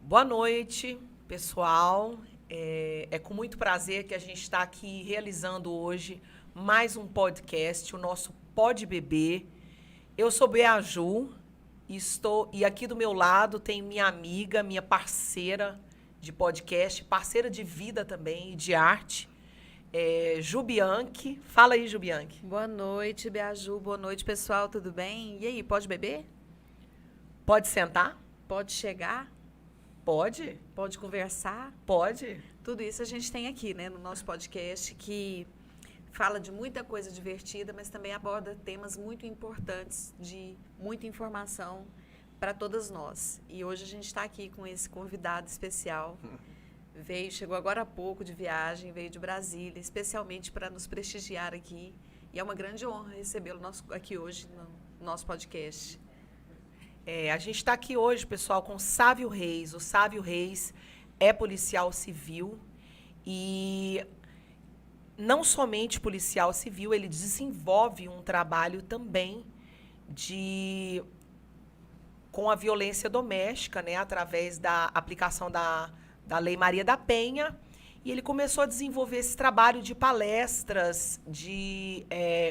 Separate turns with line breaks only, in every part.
Boa noite, pessoal. É com muito prazer que a gente está aqui realizando hoje mais um podcast, o nosso Pode Beber. Eu sou Beaju e aqui do meu lado tem minha amiga, minha parceira de podcast, parceira de vida também e de arte, Ju Bianchi. Fala aí, Ju Bianchi.
Boa noite, Beaju. Boa noite, pessoal. Tudo bem? E aí, pode beber?
Pode sentar?
Pode chegar?
Pode.
Pode conversar?
Pode.
Tudo isso a gente tem aqui, né, no nosso podcast, que fala de muita coisa divertida, mas também aborda temas muito importantes, de muita informação para todas nós. E hoje a gente está aqui com esse convidado especial. Chegou agora há pouco de viagem, veio de Brasília, especialmente para nos prestigiar aqui. E é uma grande honra recebê-lo aqui hoje no nosso podcast.
A gente está aqui hoje, pessoal, com o Sávio Reis. O Sávio Reis é policial civil e não somente policial civil, ele desenvolve um trabalho também com a violência doméstica, né, através da aplicação da Lei Maria da Penha. E ele começou a desenvolver esse trabalho de palestras, de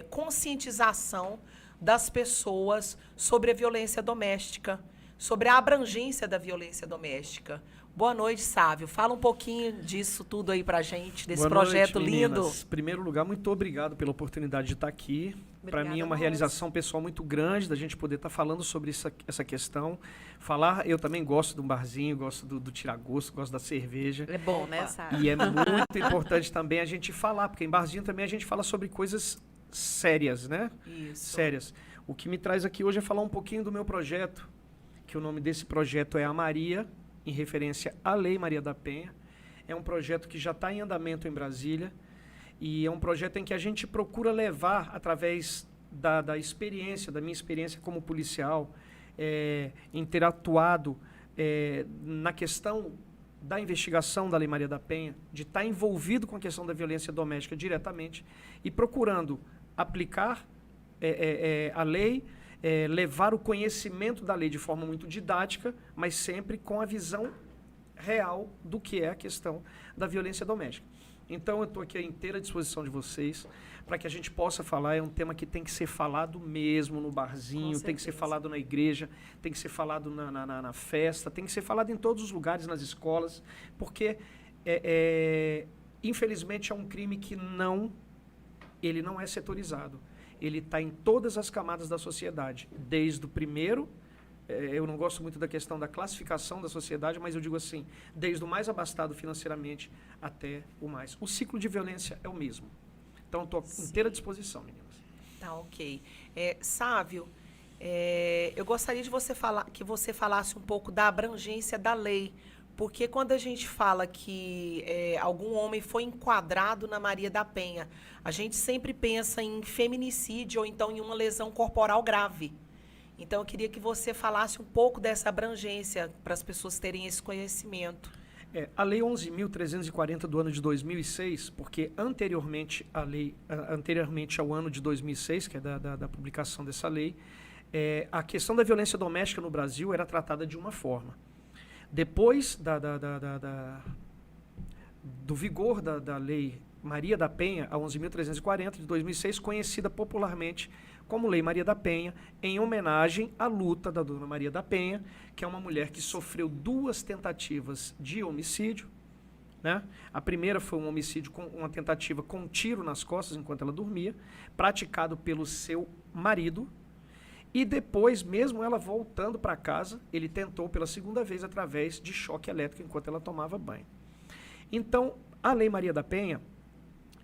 conscientização das pessoas sobre a violência doméstica, sobre a abrangência da violência doméstica. Boa noite, Sávio. Fala um pouquinho disso tudo aí pra gente, desse projeto lindo.
Em primeiro lugar, muito obrigado pela oportunidade de estar aqui. Para mim é uma realização pessoal muito grande da gente poder estar falando sobre essa questão. Eu também gosto de um barzinho, gosto do tiragosto, gosto da cerveja.
É bom, né, Sávio?
E é muito importante também a gente falar, porque em barzinho também a gente fala sobre coisas sérias, né?
Isso.
Sérias. O que me traz aqui hoje é falar um pouquinho do meu projeto, que o nome desse projeto é A Maria, em referência à Lei Maria da Penha. É um projeto que já está em andamento em Brasília e é um projeto em que a gente procura levar, através da experiência, da minha experiência como policial, em ter atuado na questão da investigação da Lei Maria da Penha, de estar envolvido com a questão da violência doméstica diretamente e procurando aplicar a lei, levar o conhecimento da lei de forma muito didática, mas sempre com a visão real do que é a questão da violência doméstica. Então, eu estou aqui à inteira disposição de vocês para que a gente possa falar. É um tema que tem que ser falado mesmo no barzinho, tem que ser falado na igreja, tem que ser falado na festa, tem que ser falado em todos os lugares, nas escolas, porque, infelizmente, é um crime que ele não é setorizado. Ele está em todas as camadas da sociedade, desde o primeiro, eu não gosto muito da questão da classificação da sociedade, mas eu digo assim, desde o mais abastado financeiramente até o mais. O ciclo de violência é o mesmo. Então, estou à inteira disposição, meninas.
Tá, ok. Sávio, eu gostaria de que você falasse um pouco da abrangência da lei, porque quando a gente fala que algum homem foi enquadrado na Maria da Penha, a gente sempre pensa em feminicídio ou então em uma lesão corporal grave. Então, eu queria que você falasse um pouco dessa abrangência para as pessoas terem esse conhecimento.
A Lei 11.340 do ano de 2006, porque anteriormente ao ano de 2006, que é da publicação dessa lei, a questão da violência doméstica no Brasil era tratada de uma forma. Depois do vigor da Lei Maria da Penha, a 11.340 de 2006, conhecida popularmente como Lei Maria da Penha, em homenagem à luta da Dona Maria da Penha, que é uma mulher que sofreu 2 tentativas de homicídio, né? A primeira foi um homicídio com uma tentativa com um tiro nas costas enquanto ela dormia, praticado pelo seu marido, e depois, mesmo ela voltando para casa, ele tentou pela segunda vez através de choque elétrico enquanto ela tomava banho. Então, a Lei Maria da Penha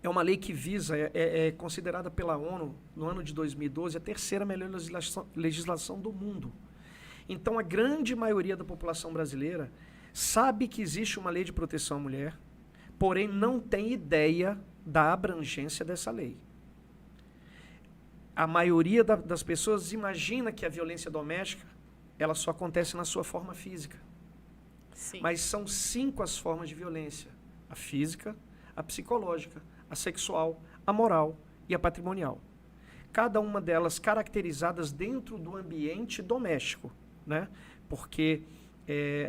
é uma lei que visa, é considerada pela ONU, no ano de 2012, a 3ª melhor legislação do mundo. Então, a grande maioria da população brasileira sabe que existe uma lei de proteção à mulher, porém não tem ideia da abrangência dessa lei. A maioria das pessoas imagina que a violência doméstica ela só acontece na sua forma física.
Sim.
Mas são 5 as formas de violência: a física, a psicológica, a sexual, a moral e a patrimonial. Cada uma delas caracterizadas dentro do ambiente doméstico, né? Porque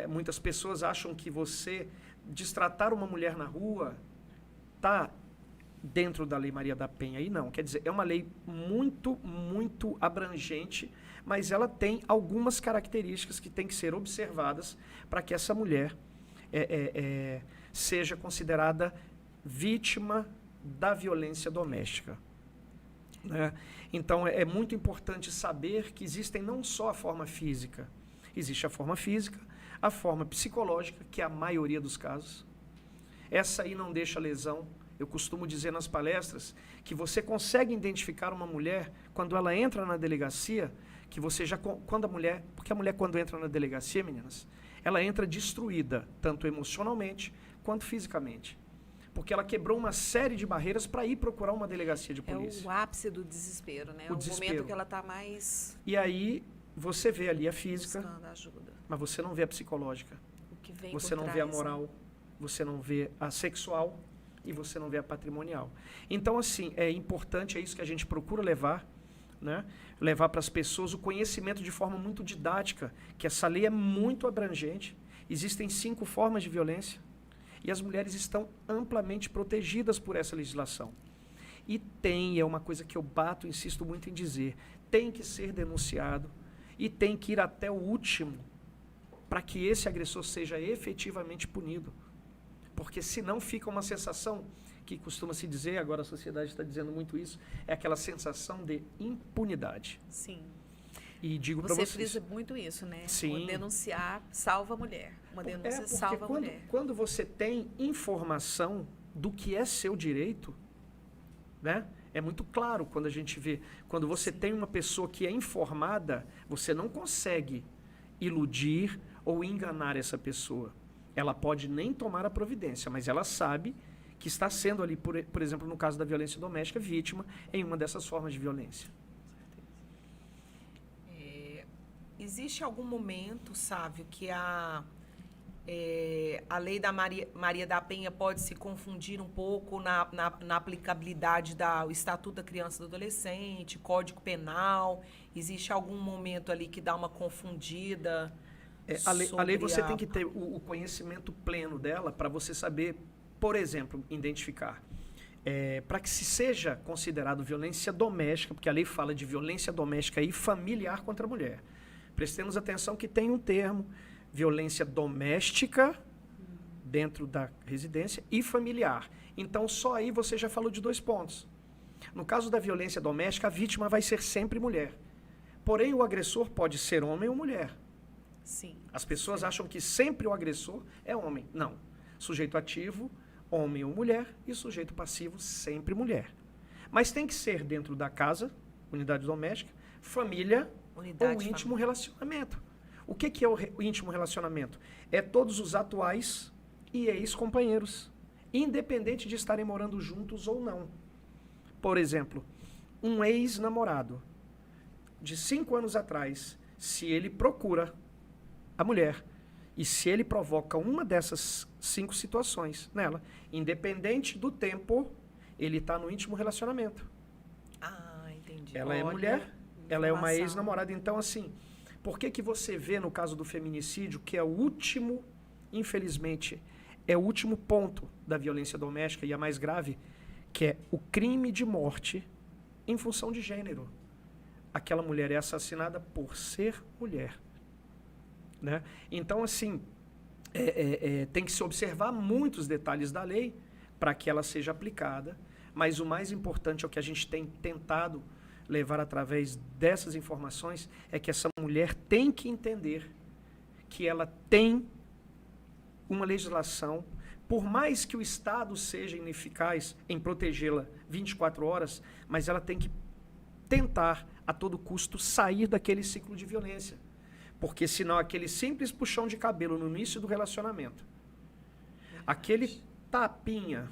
muitas pessoas acham que você destratar uma mulher na rua está dentro da Lei Maria da Penha. E não, quer dizer, é uma lei muito, muito abrangente, mas ela tem algumas características que têm que ser observadas para que essa mulher seja considerada vítima da violência doméstica, né? Então, é muito importante saber que existem não só a forma física, existe a forma física, a forma psicológica, que é a maioria dos casos. Essa aí não deixa lesão. Eu costumo dizer nas palestras que você consegue identificar uma mulher quando ela entra na delegacia, que você já, quando porque a mulher quando entra na delegacia, meninas, ela entra destruída, tanto emocionalmente quanto fisicamente. Porque ela quebrou uma série de barreiras para ir procurar uma delegacia de polícia.
É o ápice do desespero, né?
O
desespero. Momento que ela está mais...
E aí, você vê ali a física,
buscando ajuda.
mas você não vê a psicológica.
O que vem
Você
por
não
trás,
vê a moral, você não vê a sexual e você não vê a patrimonial. Então, assim, é importante, é isso que a gente procura levar, né? Levar para as pessoas o conhecimento de forma muito didática, que essa lei é muito abrangente. Existem 5 formas de violência e as mulheres estão amplamente protegidas por essa legislação. E é uma coisa que eu insisto muito em dizer, tem que ser denunciado e tem que ir até o último para que esse agressor seja efetivamente punido. Porque senão fica uma sensação que costuma se dizer, agora a sociedade está dizendo muito isso, é aquela sensação de impunidade.
Sim.
E digo para vocês...
Você frisa muito isso, né?
Sim.
O denunciar salva a mulher. Uma denúncia salva a mulher.
Quando você tem informação do que é seu direito, né? É muito claro quando a gente vê. Quando você tem uma pessoa que é informada, você não consegue iludir ou enganar essa pessoa. Ela pode nem tomar a providência, mas ela sabe que está sendo ali, por exemplo, no caso da violência doméstica, vítima em uma dessas formas de violência.
Existe algum momento, Sávio, que a lei da Maria da Penha pode se confundir um pouco na aplicabilidade do Estatuto da Criança e do Adolescente, Código Penal? Existe algum momento ali que dá uma confundida?
A lei você tem que ter o conhecimento pleno dela para você saber, por exemplo, identificar. Para que se seja considerado violência doméstica, porque a lei fala de violência doméstica e familiar contra a mulher. Prestemos atenção que tem um termo, violência doméstica, dentro da residência, e familiar. Então, só aí você já falou de 2 pontos. No caso da violência doméstica, a vítima vai ser sempre mulher. Porém, o agressor pode ser homem ou mulher.
Sim.
As pessoas acham que sempre o agressor é homem. Não. Sujeito ativo, homem ou mulher, e sujeito passivo, sempre mulher. Mas tem que ser dentro da casa, unidade doméstica, família ou íntimo relacionamento. O que é o íntimo relacionamento? É todos os atuais e ex-companheiros, independente de estarem morando juntos ou não. Por exemplo, um ex-namorado de 5 anos atrás, se ele procura a mulher E se ele provoca uma dessas 5 situações nela, independente do tempo, ele está no íntimo relacionamento.
Ah, entendi.
Ela é
Olha,
mulher, ela é uma
informação.
ex-namorada. Então, assim, por que que você vê no caso do feminicídio, que é o último, infelizmente, é o último ponto da violência doméstica e a mais grave, que é o crime de morte em função de gênero. Aquela mulher é assassinada por ser mulher. Né? Então, assim, tem que se observar muitos detalhes da lei para que ela seja aplicada, mas o mais importante é o que a gente tem tentado levar através dessas informações, é que essa mulher tem que entender que ela tem uma legislação, por mais que o Estado seja ineficaz em protegê-la 24 horas, mas ela tem que tentar, a todo custo, sair daquele ciclo de violência. Porque senão aquele simples puxão de cabelo no início do relacionamento, aquele tapinha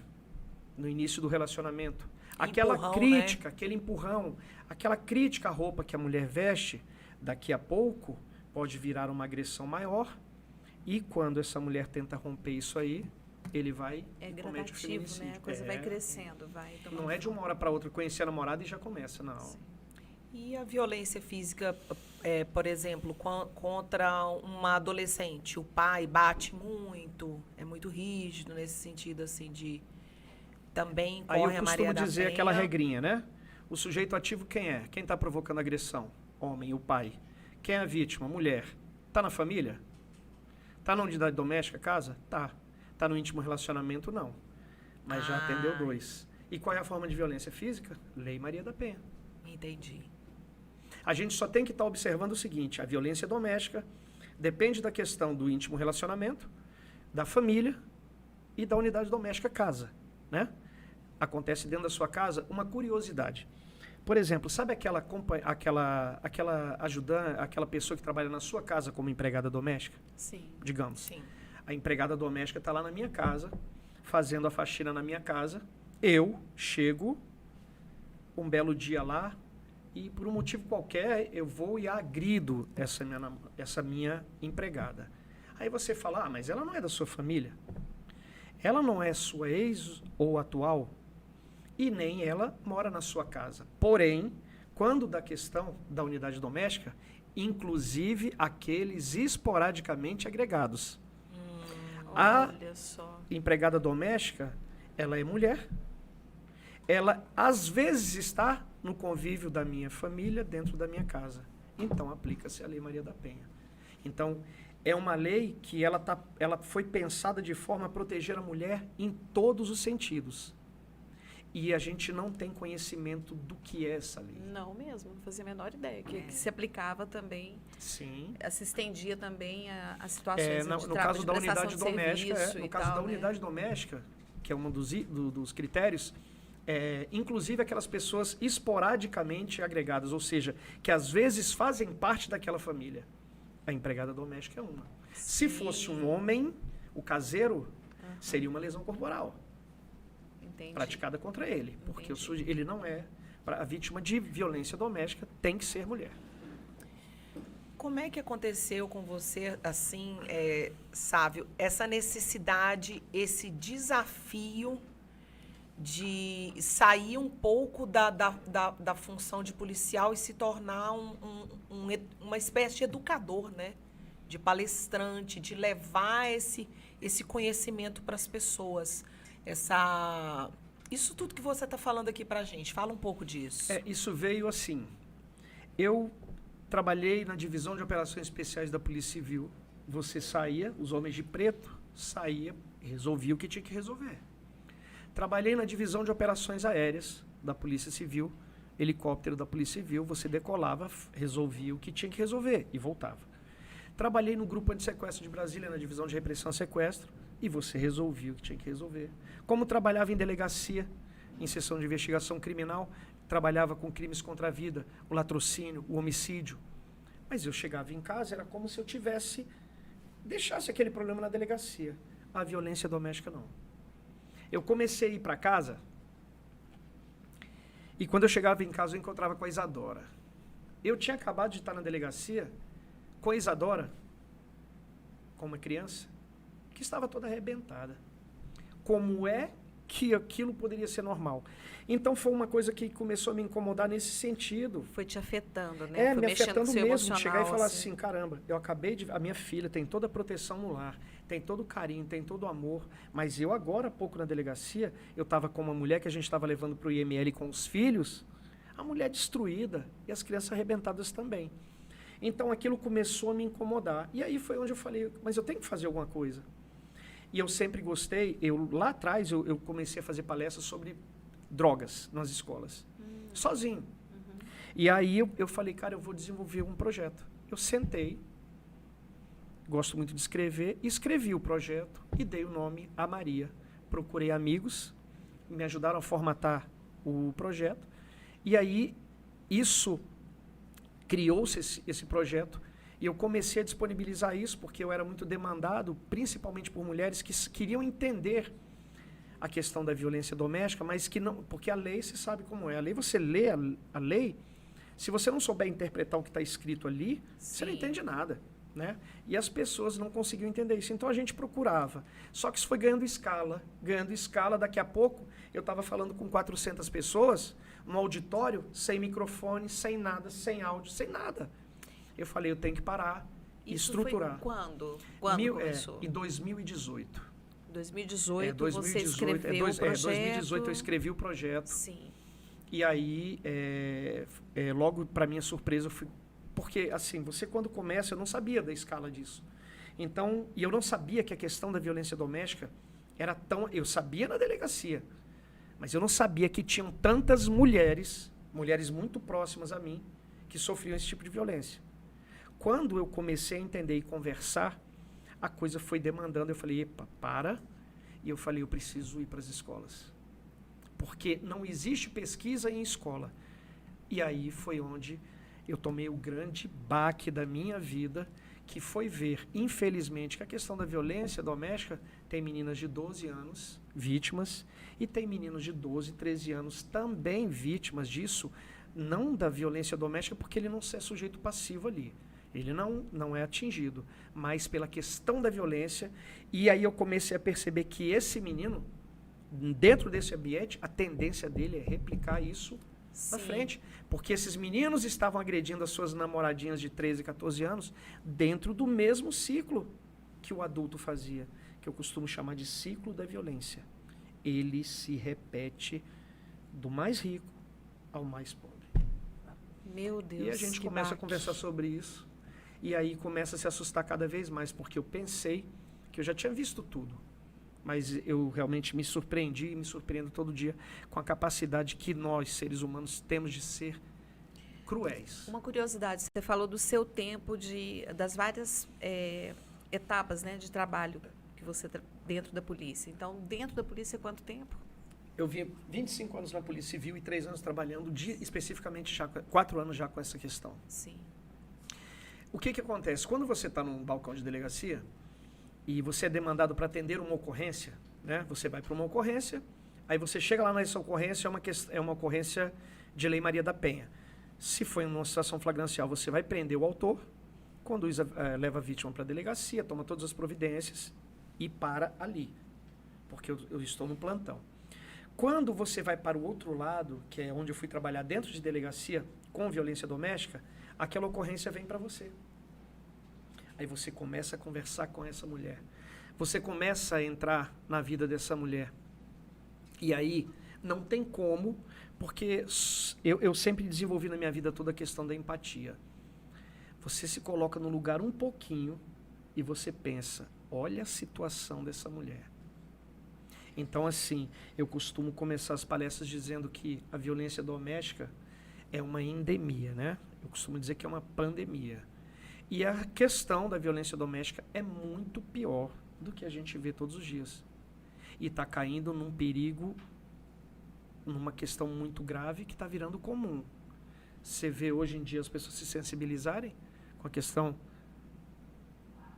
no início do relacionamento, aquela
Empurrão,
crítica, aquele empurrão, aquela crítica à roupa que a mulher veste, daqui a pouco pode virar uma agressão maior, e quando essa mulher tenta romper isso aí, ele vai
É
e comete o
gradativo,
feminicídio.
né? A coisa vai crescendo, vai tomando
Não é de uma hora para outra conhecer a namorada e já começa, não.
Sim.
E a violência física, por exemplo, contra uma adolescente? O pai bate muito, é muito rígido nesse sentido, assim, de... Também
Aí
corre
eu
a Maria
costumo
da
dizer
Penha.
aquela regrinha, né? O sujeito ativo quem é? Quem está provocando agressão? Homem, o pai. Quem é a vítima? Mulher. Está na família? Está na unidade doméstica, casa? Tá. Está no íntimo relacionamento? Não. Mas já atendeu 2. E qual é a forma de violência física? Lei Maria da Penha.
Entendi.
A gente só tem que estar observando o seguinte, a violência doméstica depende da questão do íntimo relacionamento, da família e da unidade doméstica casa, né? Acontece dentro da sua casa uma curiosidade. Por exemplo, sabe aquela ajudante, aquela pessoa que trabalha na sua casa como empregada doméstica?
Sim.
Digamos.
Sim.
A empregada doméstica está lá na minha casa, fazendo a faxina na minha casa. Eu chego um belo dia lá e, por um motivo qualquer, eu vou e agrido essa minha empregada. Aí você fala, mas ela não é da sua família. Ela não é sua ex ou atual e nem ela mora na sua casa. Porém, quando da questão da unidade doméstica, inclusive aqueles esporadicamente agregados. A
Olha só.
empregada doméstica, ela é mulher. Ela, às vezes, está no convívio da minha família, dentro da minha casa. Então, aplica-se a Lei Maria da Penha. Então, é uma lei que ela foi pensada de forma a proteger a mulher em todos os sentidos. E a gente não tem conhecimento do que é essa lei.
Não mesmo, não fazia a menor ideia. Que se aplicava também,
Sim.
se estendia também a situações de
No
trabalho,
caso
de
da
prestação
unidade
de
doméstica,
serviço
no
e
caso
tal,
da
né?
unidade doméstica, que é um dos critérios, inclusive aquelas pessoas esporadicamente agregadas, ou seja, que às vezes fazem parte daquela família. A empregada doméstica é uma. Se fosse um homem, o caseiro, seria uma lesão corporal
Entendi.
praticada contra ele, porque
Entendi.
ele não é, a vítima de violência doméstica tem que ser mulher.
Como é que aconteceu com você, assim, Sávio, essa necessidade, esse desafio de sair um pouco da função de policial e se tornar uma espécie de educador, né? De palestrante, de levar esse conhecimento para as pessoas. Isso tudo que você está falando aqui para a gente, fala um pouco disso.
Isso veio assim. Eu trabalhei na divisão de operações especiais da Polícia Civil. Você saía, os homens de preto saía, resolvia o que tinha que resolver. Trabalhei na divisão de operações aéreas da Polícia Civil, helicóptero da Polícia Civil, você decolava, resolvia o que tinha que resolver e voltava. Trabalhei no grupo antissequestro de Brasília, na divisão de repressão a sequestro, e você resolvia o que tinha que resolver. Como trabalhava em delegacia, em seção de investigação criminal, trabalhava com crimes contra a vida, o latrocínio, o homicídio. Mas eu chegava em casa, era como se eu deixasse aquele problema na delegacia. A violência doméstica não. Eu comecei a ir para casa, e quando eu chegava em casa eu encontrava com a Isadora. Eu tinha acabado de estar na delegacia com a Isadora, com uma criança que estava toda arrebentada. Como é que aquilo poderia ser normal? Então foi uma coisa que começou a me incomodar nesse sentido.
Foi te afetando, né? Foi
Me
mexendo
afetando
com o seu
mesmo, de chegar e
emocional,
falar assim, caramba, eu acabei de... A minha filha tem toda a proteção no lar, tem todo o carinho, tem todo o amor, mas eu agora, há pouco na delegacia, eu estava com uma mulher que a gente estava levando para o IML com os filhos, a mulher destruída e as crianças arrebentadas também. Então aquilo começou a me incomodar. E aí foi onde eu falei, mas eu tenho que fazer alguma coisa. E eu sempre gostei, lá atrás eu comecei a fazer palestras sobre drogas nas escolas, sozinho. E aí eu falei, cara, eu vou desenvolver um projeto. Eu sentei, gosto muito de escrever, escrevi o projeto e dei o nome a Maria. Procurei amigos, me ajudaram a formatar o projeto. E aí isso criou-se esse projeto. E eu comecei a disponibilizar isso porque eu era muito demandado, principalmente por mulheres que queriam entender a questão da violência doméstica, mas que não... Porque a lei, você sabe como é. A lei, você lê a lei, se você não souber interpretar o que está escrito ali, você não entende nada, né? E as pessoas não conseguiam entender isso. Então a gente procurava. Só que isso foi ganhando escala. Ganhando escala, daqui a pouco, eu estava falando com 400 pessoas, num auditório, sem microfone, sem nada, sem áudio, sem nada. Eu falei, eu tenho que parar e estruturar.
Foi quando? Quando começou?
Em 2018.
2018 você escreveu o projeto.
2018 eu escrevi o projeto.
Sim.
E aí, logo, para minha surpresa, eu fui... Porque, assim, você quando começa, eu não sabia da escala disso. Então, e eu não sabia que a questão da violência doméstica era tão... Eu sabia na delegacia, mas eu não sabia que tinham tantas mulheres muito próximas a mim, que sofriam esse tipo de violência. Quando eu comecei a entender e conversar, a coisa foi demandando. Eu falei, epa, para. E eu falei, eu preciso ir para as escolas. Porque não existe pesquisa em escola. E aí foi onde eu tomei o grande baque da minha vida, que foi ver, infelizmente, que a questão da violência doméstica tem meninas de 12 anos vítimas e tem meninos de 12, 13 anos também vítimas disso, não da violência doméstica, porque ele não é sujeito passivo ali. Ele não é atingido, mas pela questão da violência. E aí eu comecei a perceber que esse menino, dentro desse ambiente, a tendência dele é replicar isso na frente. Porque esses meninos estavam agredindo as suas namoradinhas de 13, 14 anos dentro do mesmo ciclo que o adulto fazia, que eu costumo chamar de ciclo da violência. Ele se repete do mais rico ao mais pobre.
Meu Deus.
E a gente começa a conversar sobre isso. E aí começa a se assustar cada vez mais, porque eu pensei que eu já tinha visto tudo. Mas eu realmente me surpreendi e me surpreendo todo dia com a capacidade que nós, seres humanos, temos de ser cruéis.
Uma curiosidade, você falou do seu tempo, das várias etapas, né, de trabalho que você dentro da polícia. Então, dentro da polícia, quanto tempo?
Eu vi 25 anos na Polícia Civil e 3 anos trabalhando, especificamente 4 anos já com essa questão.
Sim.
O que acontece? Quando você está num balcão de delegacia e você é demandado para atender uma ocorrência, né? Você vai para uma ocorrência, aí você chega lá nessa ocorrência, é uma ocorrência de Lei Maria da Penha. Se foi uma situação flagrancial, você vai prender o autor, leva a vítima para a delegacia, toma todas as providências e para ali, porque eu estou no plantão. Quando você vai para o outro lado, que é onde eu fui trabalhar dentro de delegacia com violência doméstica, aquela ocorrência vem para você. Aí você começa a conversar com essa mulher. Você começa a entrar na vida dessa mulher. E aí, não tem como, porque eu sempre desenvolvi na minha vida toda a questão da empatia. Você se coloca no lugar um pouquinho e você pensa, olha a situação dessa mulher. Então, assim, eu costumo começar as palestras dizendo que a violência doméstica é uma endemia, né? Eu costumo dizer que é uma pandemia. E a questão da violência doméstica é muito pior do que a gente vê todos os dias. E está caindo num perigo, numa questão muito grave que está virando comum. Você vê hoje em dia as pessoas se sensibilizarem com a questão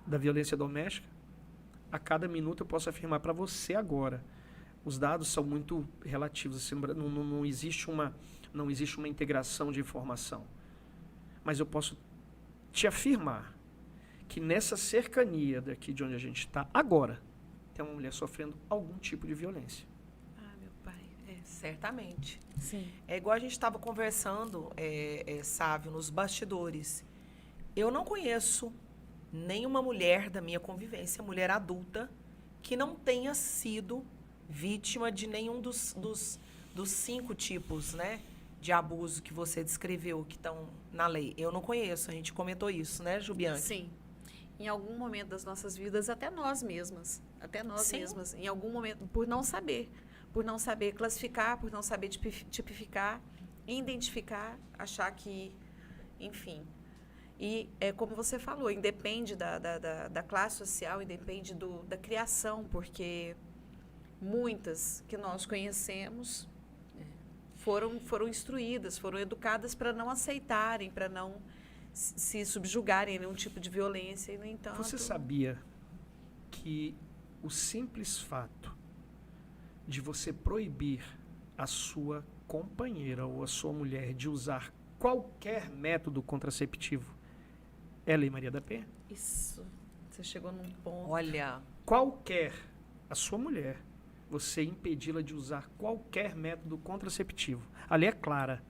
da violência doméstica. A cada minuto eu posso afirmar para você agora, os dados são muito relativos, assim, não existe uma integração de informação. Mas eu posso te afirmar que nessa cercania daqui de onde a gente está agora, tem uma mulher sofrendo algum tipo de violência.
Ah, meu pai.
Certamente.
Sim.
É igual a gente estava conversando, Sávio, nos bastidores. Eu não conheço nenhuma mulher da minha convivência, mulher adulta, que não tenha sido vítima de nenhum dos 5 tipos, né, de abuso que você descreveu, que estão na lei. Eu não conheço, a gente comentou isso, né, Jubiane?
Sim. Em algum momento das nossas vidas, até nós mesmas, em algum momento, por não saber classificar, por não saber tipificar, identificar, achar que, enfim. E é como você falou, independe da classe social, independe da criação, porque muitas que nós conhecemos foram instruídas, foram educadas para não aceitarem, para não se subjugarem a nenhum tipo de violência. E, no entanto...
Você sabia que o simples fato de você proibir a sua companheira ou a sua mulher de usar qualquer método contraceptivo é a Lei Maria da Penha?
Isso, você chegou num ponto.
Olha,
A sua mulher, você impedi-la de usar qualquer método contraceptivo. A lei é clara.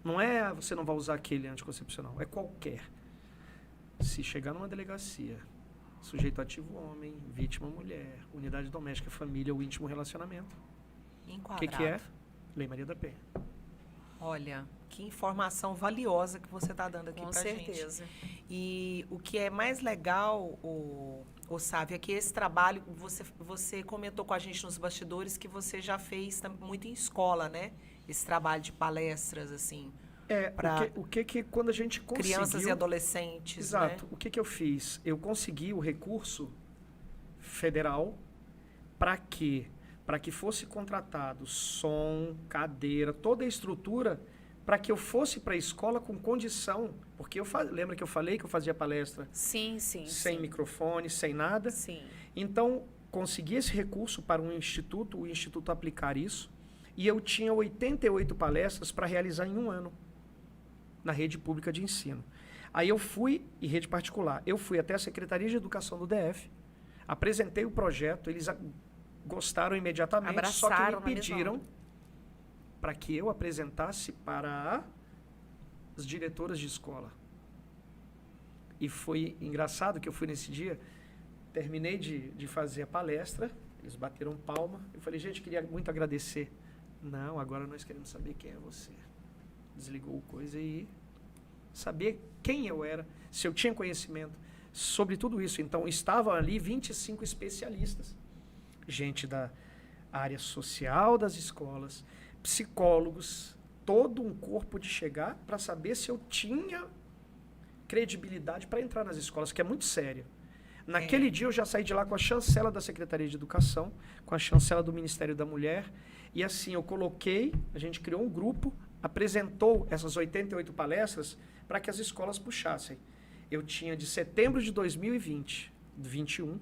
Não é você não vai usar aquele anticoncepcional, é qualquer. Se chegar numa delegacia, sujeito ativo homem, vítima mulher, unidade doméstica, família ou íntimo relacionamento, o
enquadrado.
que é? Lei Maria da Penha.
Olha, que informação valiosa que você está dando aqui
Com
para gente.
certeza.
E o que é mais legal, o Sávio, é que esse trabalho, você comentou com a gente nos bastidores que você já fez muito em escola, né? Esse trabalho de palestras, assim, pra
o que quando a gente conseguiu...
crianças e adolescentes,
Exato.
né?
O que eu fiz? Eu consegui o recurso federal para quê? Para que fosse contratado som, cadeira, toda a estrutura para que eu fosse para a escola com condição, porque lembra que eu falei que eu fazia palestra
Sim.
sem microfone, sem nada?
Sim.
Então, consegui esse recurso para o instituto aplicar isso, e eu tinha 88 palestras para realizar em um ano, na rede pública de ensino. Aí eu fui, em rede particular, eu fui até a Secretaria de Educação do DF, apresentei o projeto, eles gostaram imediatamente,
Abraçaram
só que me pediram para que eu apresentasse para as diretoras de escola. E foi engraçado que eu fui nesse dia, terminei de fazer a palestra, eles bateram palma, eu falei, gente, queria muito agradecer. Não, agora nós queremos saber quem é você. Desligou coisa e saber quem eu era, se eu tinha conhecimento sobre tudo isso. Então, estavam ali 25 especialistas. Gente da área social das escolas, psicólogos, todo um corpo de chegar para saber se eu tinha credibilidade para entrar nas escolas, que é muito sério. Naquele dia eu já saí de lá com a chancela da Secretaria de Educação, com a chancela do Ministério da Mulher, e assim eu coloquei, a gente criou um grupo, apresentou essas 88 palestras para que as escolas puxassem. Eu tinha de setembro de 2021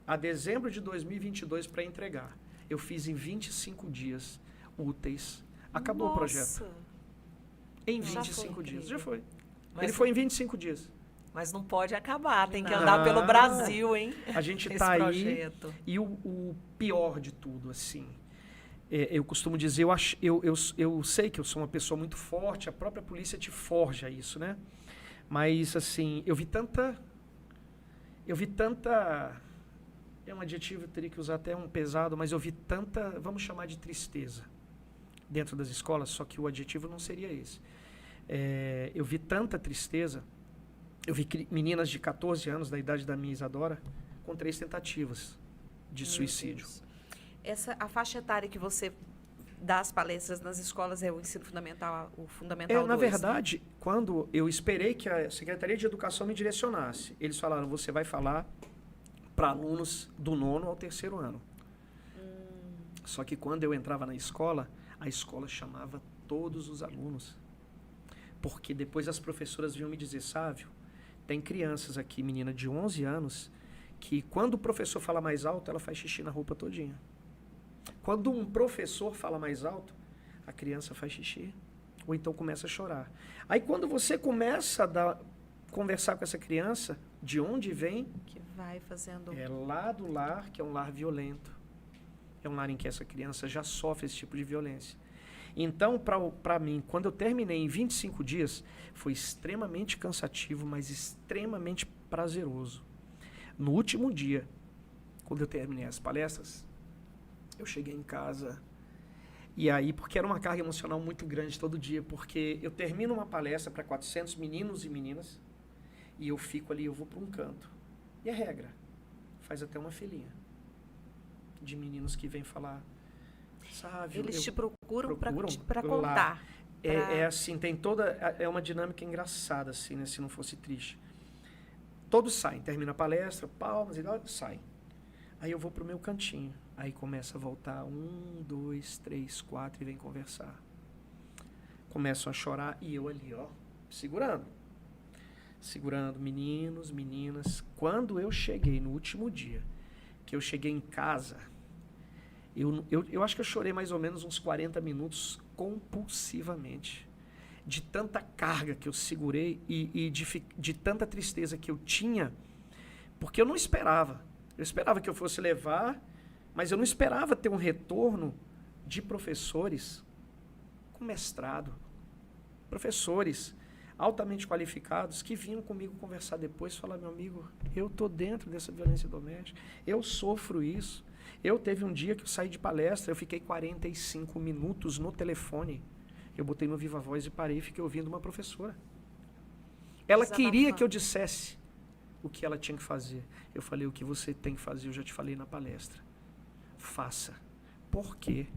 a dezembro de 2022 para entregar. Eu fiz em 25 dias úteis. Acabou o projeto. Em 25 dias. Já foi.
Mas
ele foi em 25 dias.
Mas não pode acabar, tem que
Não.
andar pelo Brasil, hein?
A gente
Esse
está aí.
projeto.
E o pior de tudo, assim, eu costumo dizer, eu sei que eu sou uma pessoa muito forte, a própria polícia te forja isso, né? Mas, assim, eu vi tanta... É um adjetivo, eu teria que usar até um pesado, mas eu vi tanta, vamos chamar de tristeza, dentro das escolas, só que o adjetivo não seria esse. Eu vi tanta tristeza, eu vi meninas de 14 anos, da idade da minha Isadora, com 3 tentativas de suicídio.
A faixa etária que você dá as palestras nas escolas é o ensino fundamental, o fundamental 2,
na verdade, quando eu esperei que a Secretaria de Educação me direcionasse, eles falaram, você vai falar para alunos do 9º ao 3º ano. Só que quando eu entrava na escola, a escola chamava todos os alunos. Porque depois as professoras vinham me dizer, Sávio, tem crianças aqui, menina de 11 anos, que quando o professor fala mais alto, ela faz xixi na roupa todinha. Quando um professor fala mais alto, a criança faz xixi, ou então começa a chorar. Aí quando você começa a conversar com essa criança, De onde vem?
Que vai fazendo...
É lá do lar, que é um lar violento. É um lar em que essa criança já sofre esse tipo de violência. Então, para mim, quando eu terminei em 25 dias, foi extremamente cansativo, mas extremamente prazeroso. No último dia, quando eu terminei as palestras, eu cheguei em casa, e aí, porque era uma carga emocional muito grande todo dia, porque eu termino uma palestra para 400 meninos e meninas, e eu fico ali, eu vou para um canto. E a regra, faz até uma filinha de meninos que vêm falar, sabe?
Eles te procuram para
lá.
contar.
É assim, tem toda, é uma dinâmica engraçada, assim, né, se não fosse triste. Todos saem, termina a palestra, palmas e tal, saem. Aí eu vou pro meu cantinho. Aí começa a voltar 1, 2, 3, 4 e vem conversar. Começam a chorar e eu ali, ó, segurando. Segurando meninos, meninas. Quando eu cheguei no último dia, que eu cheguei em casa, eu acho que eu chorei mais ou menos uns 40 minutos compulsivamente. De tanta carga que eu segurei e de tanta tristeza que eu tinha, porque eu não esperava. Eu esperava que eu fosse levar, mas eu não esperava ter um retorno de professores com mestrado. Professores altamente qualificados que vinham comigo conversar depois e falar, meu amigo, eu estou dentro dessa violência doméstica, eu sofro isso. Eu teve um dia que eu saí de palestra, eu fiquei 45 minutos no telefone. Eu botei no Viva Voz e parei e fiquei ouvindo uma professora. Ela queria que eu dissesse o que ela tinha que fazer. Eu falei, o que você tem que fazer, eu já te falei na palestra. Faça. Porque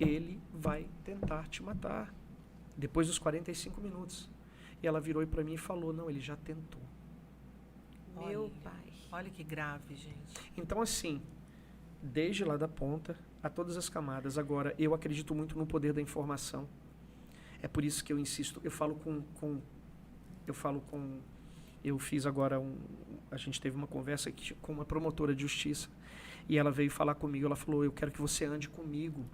ele vai tentar te matar. Depois dos 45 minutos. E ela virou para mim e falou, não, ele já tentou.
Meu pai.
Olha que grave, gente.
Então, assim, desde lá da ponta a todas as camadas. Agora, eu acredito muito no poder da informação. É por isso que eu insisto. Eu fiz agora a gente teve uma conversa aqui com uma promotora de justiça e ela veio falar comigo. Ela falou, eu quero que você ande comigo,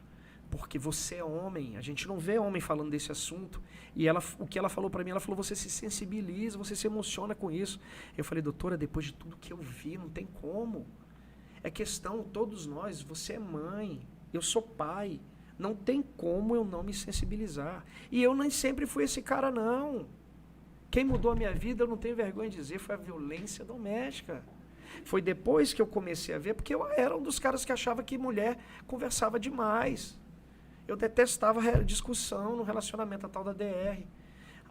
porque você é homem. A gente não vê homem falando desse assunto. E o que ela falou para mim, ela falou, você se sensibiliza, você se emociona com isso. Eu falei, doutora, depois de tudo que eu vi, não tem como. É questão, todos nós, você é mãe, eu sou pai. Não tem como eu não me sensibilizar. E eu nem sempre fui esse cara, não. Quem mudou a minha vida, eu não tenho vergonha de dizer, foi a violência doméstica. Foi depois que eu comecei a ver, porque eu era um dos caras que achava que mulher conversava demais. Eu detestava discussão no relacionamento, a tal da DR.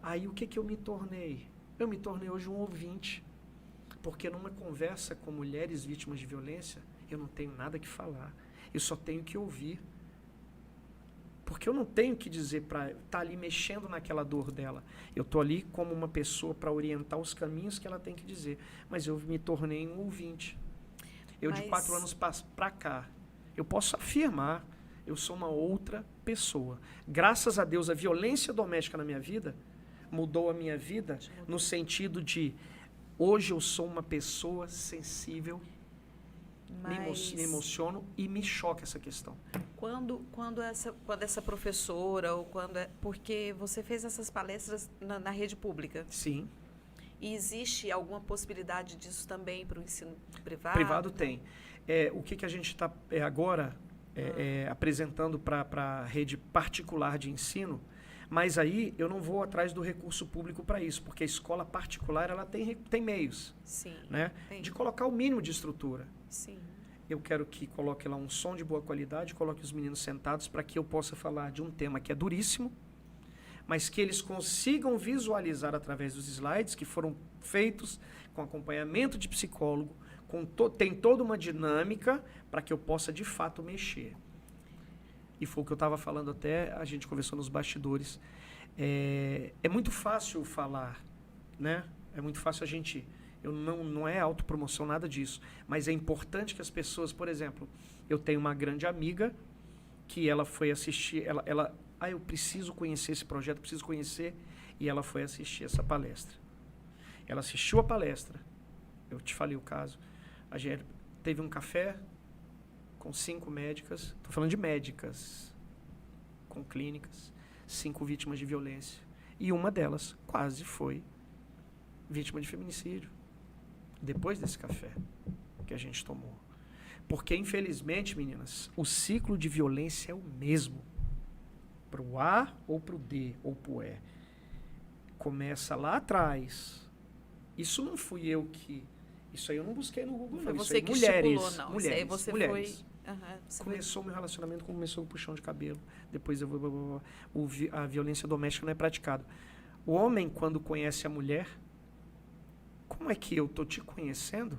Aí o que eu me tornei? Eu me tornei hoje um ouvinte. Porque numa conversa com mulheres vítimas de violência, eu não tenho nada que falar. Eu só tenho que ouvir. Porque eu não tenho que dizer para estar ali mexendo naquela dor dela. Eu estou ali como uma pessoa para orientar os caminhos que ela tem que dizer. Mas eu me tornei um ouvinte. De 4 anos para cá, eu posso afirmar, eu sou uma outra pessoa. Graças a Deus, a violência doméstica na minha vida mudou a minha vida no sentido de hoje eu sou uma pessoa sensível, me emociono e me choca essa questão.
Quando essa professora, ou porque você fez essas palestras na rede pública.
Sim.
E existe alguma possibilidade disso também para o ensino privado?
Privado tem. O que a gente está agora apresentando para a rede particular de ensino, mas aí eu não vou atrás do recurso público para isso, porque a escola particular ela tem meios.
Sim,
né, de colocar o mínimo de estrutura.
Sim.
Eu quero que coloque lá um som de boa qualidade, coloque os meninos sentados para que eu possa falar de um tema que é duríssimo, mas que eles consigam visualizar através dos slides que foram feitos com acompanhamento de psicólogo, tem toda uma dinâmica para que eu possa de fato mexer. E foi o que eu estava falando até, a gente conversou nos bastidores. É muito fácil falar, né? É muito fácil a gente... Não é autopromoção, nada disso. Mas é importante que as pessoas, por exemplo, eu tenho uma grande amiga que ela foi assistir, eu preciso conhecer esse projeto, preciso conhecer, e ela foi assistir essa palestra. Ela assistiu a palestra, eu te falei o caso, a gente teve um café com 5 médicas, estou falando de médicas, com clínicas, 5 vítimas de violência, e uma delas quase foi vítima de feminicídio. depois desse café que a gente tomou. Porque, infelizmente, meninas, o ciclo de violência é o mesmo. Pro A ou pro D ou pro E. Começa lá atrás. Isso não fui eu que... Isso aí eu não busquei no Google,
Foi
não.
você
Isso aí,
que
mulheres,
estipulou, não. Isso aí
mulheres,
você
mulheres.
foi... Aham, você
Começou o meu relacionamento, começou com o puxão de cabelo. Depois a violência doméstica não é praticada. O homem, quando conhece a mulher, como é que eu tô te conhecendo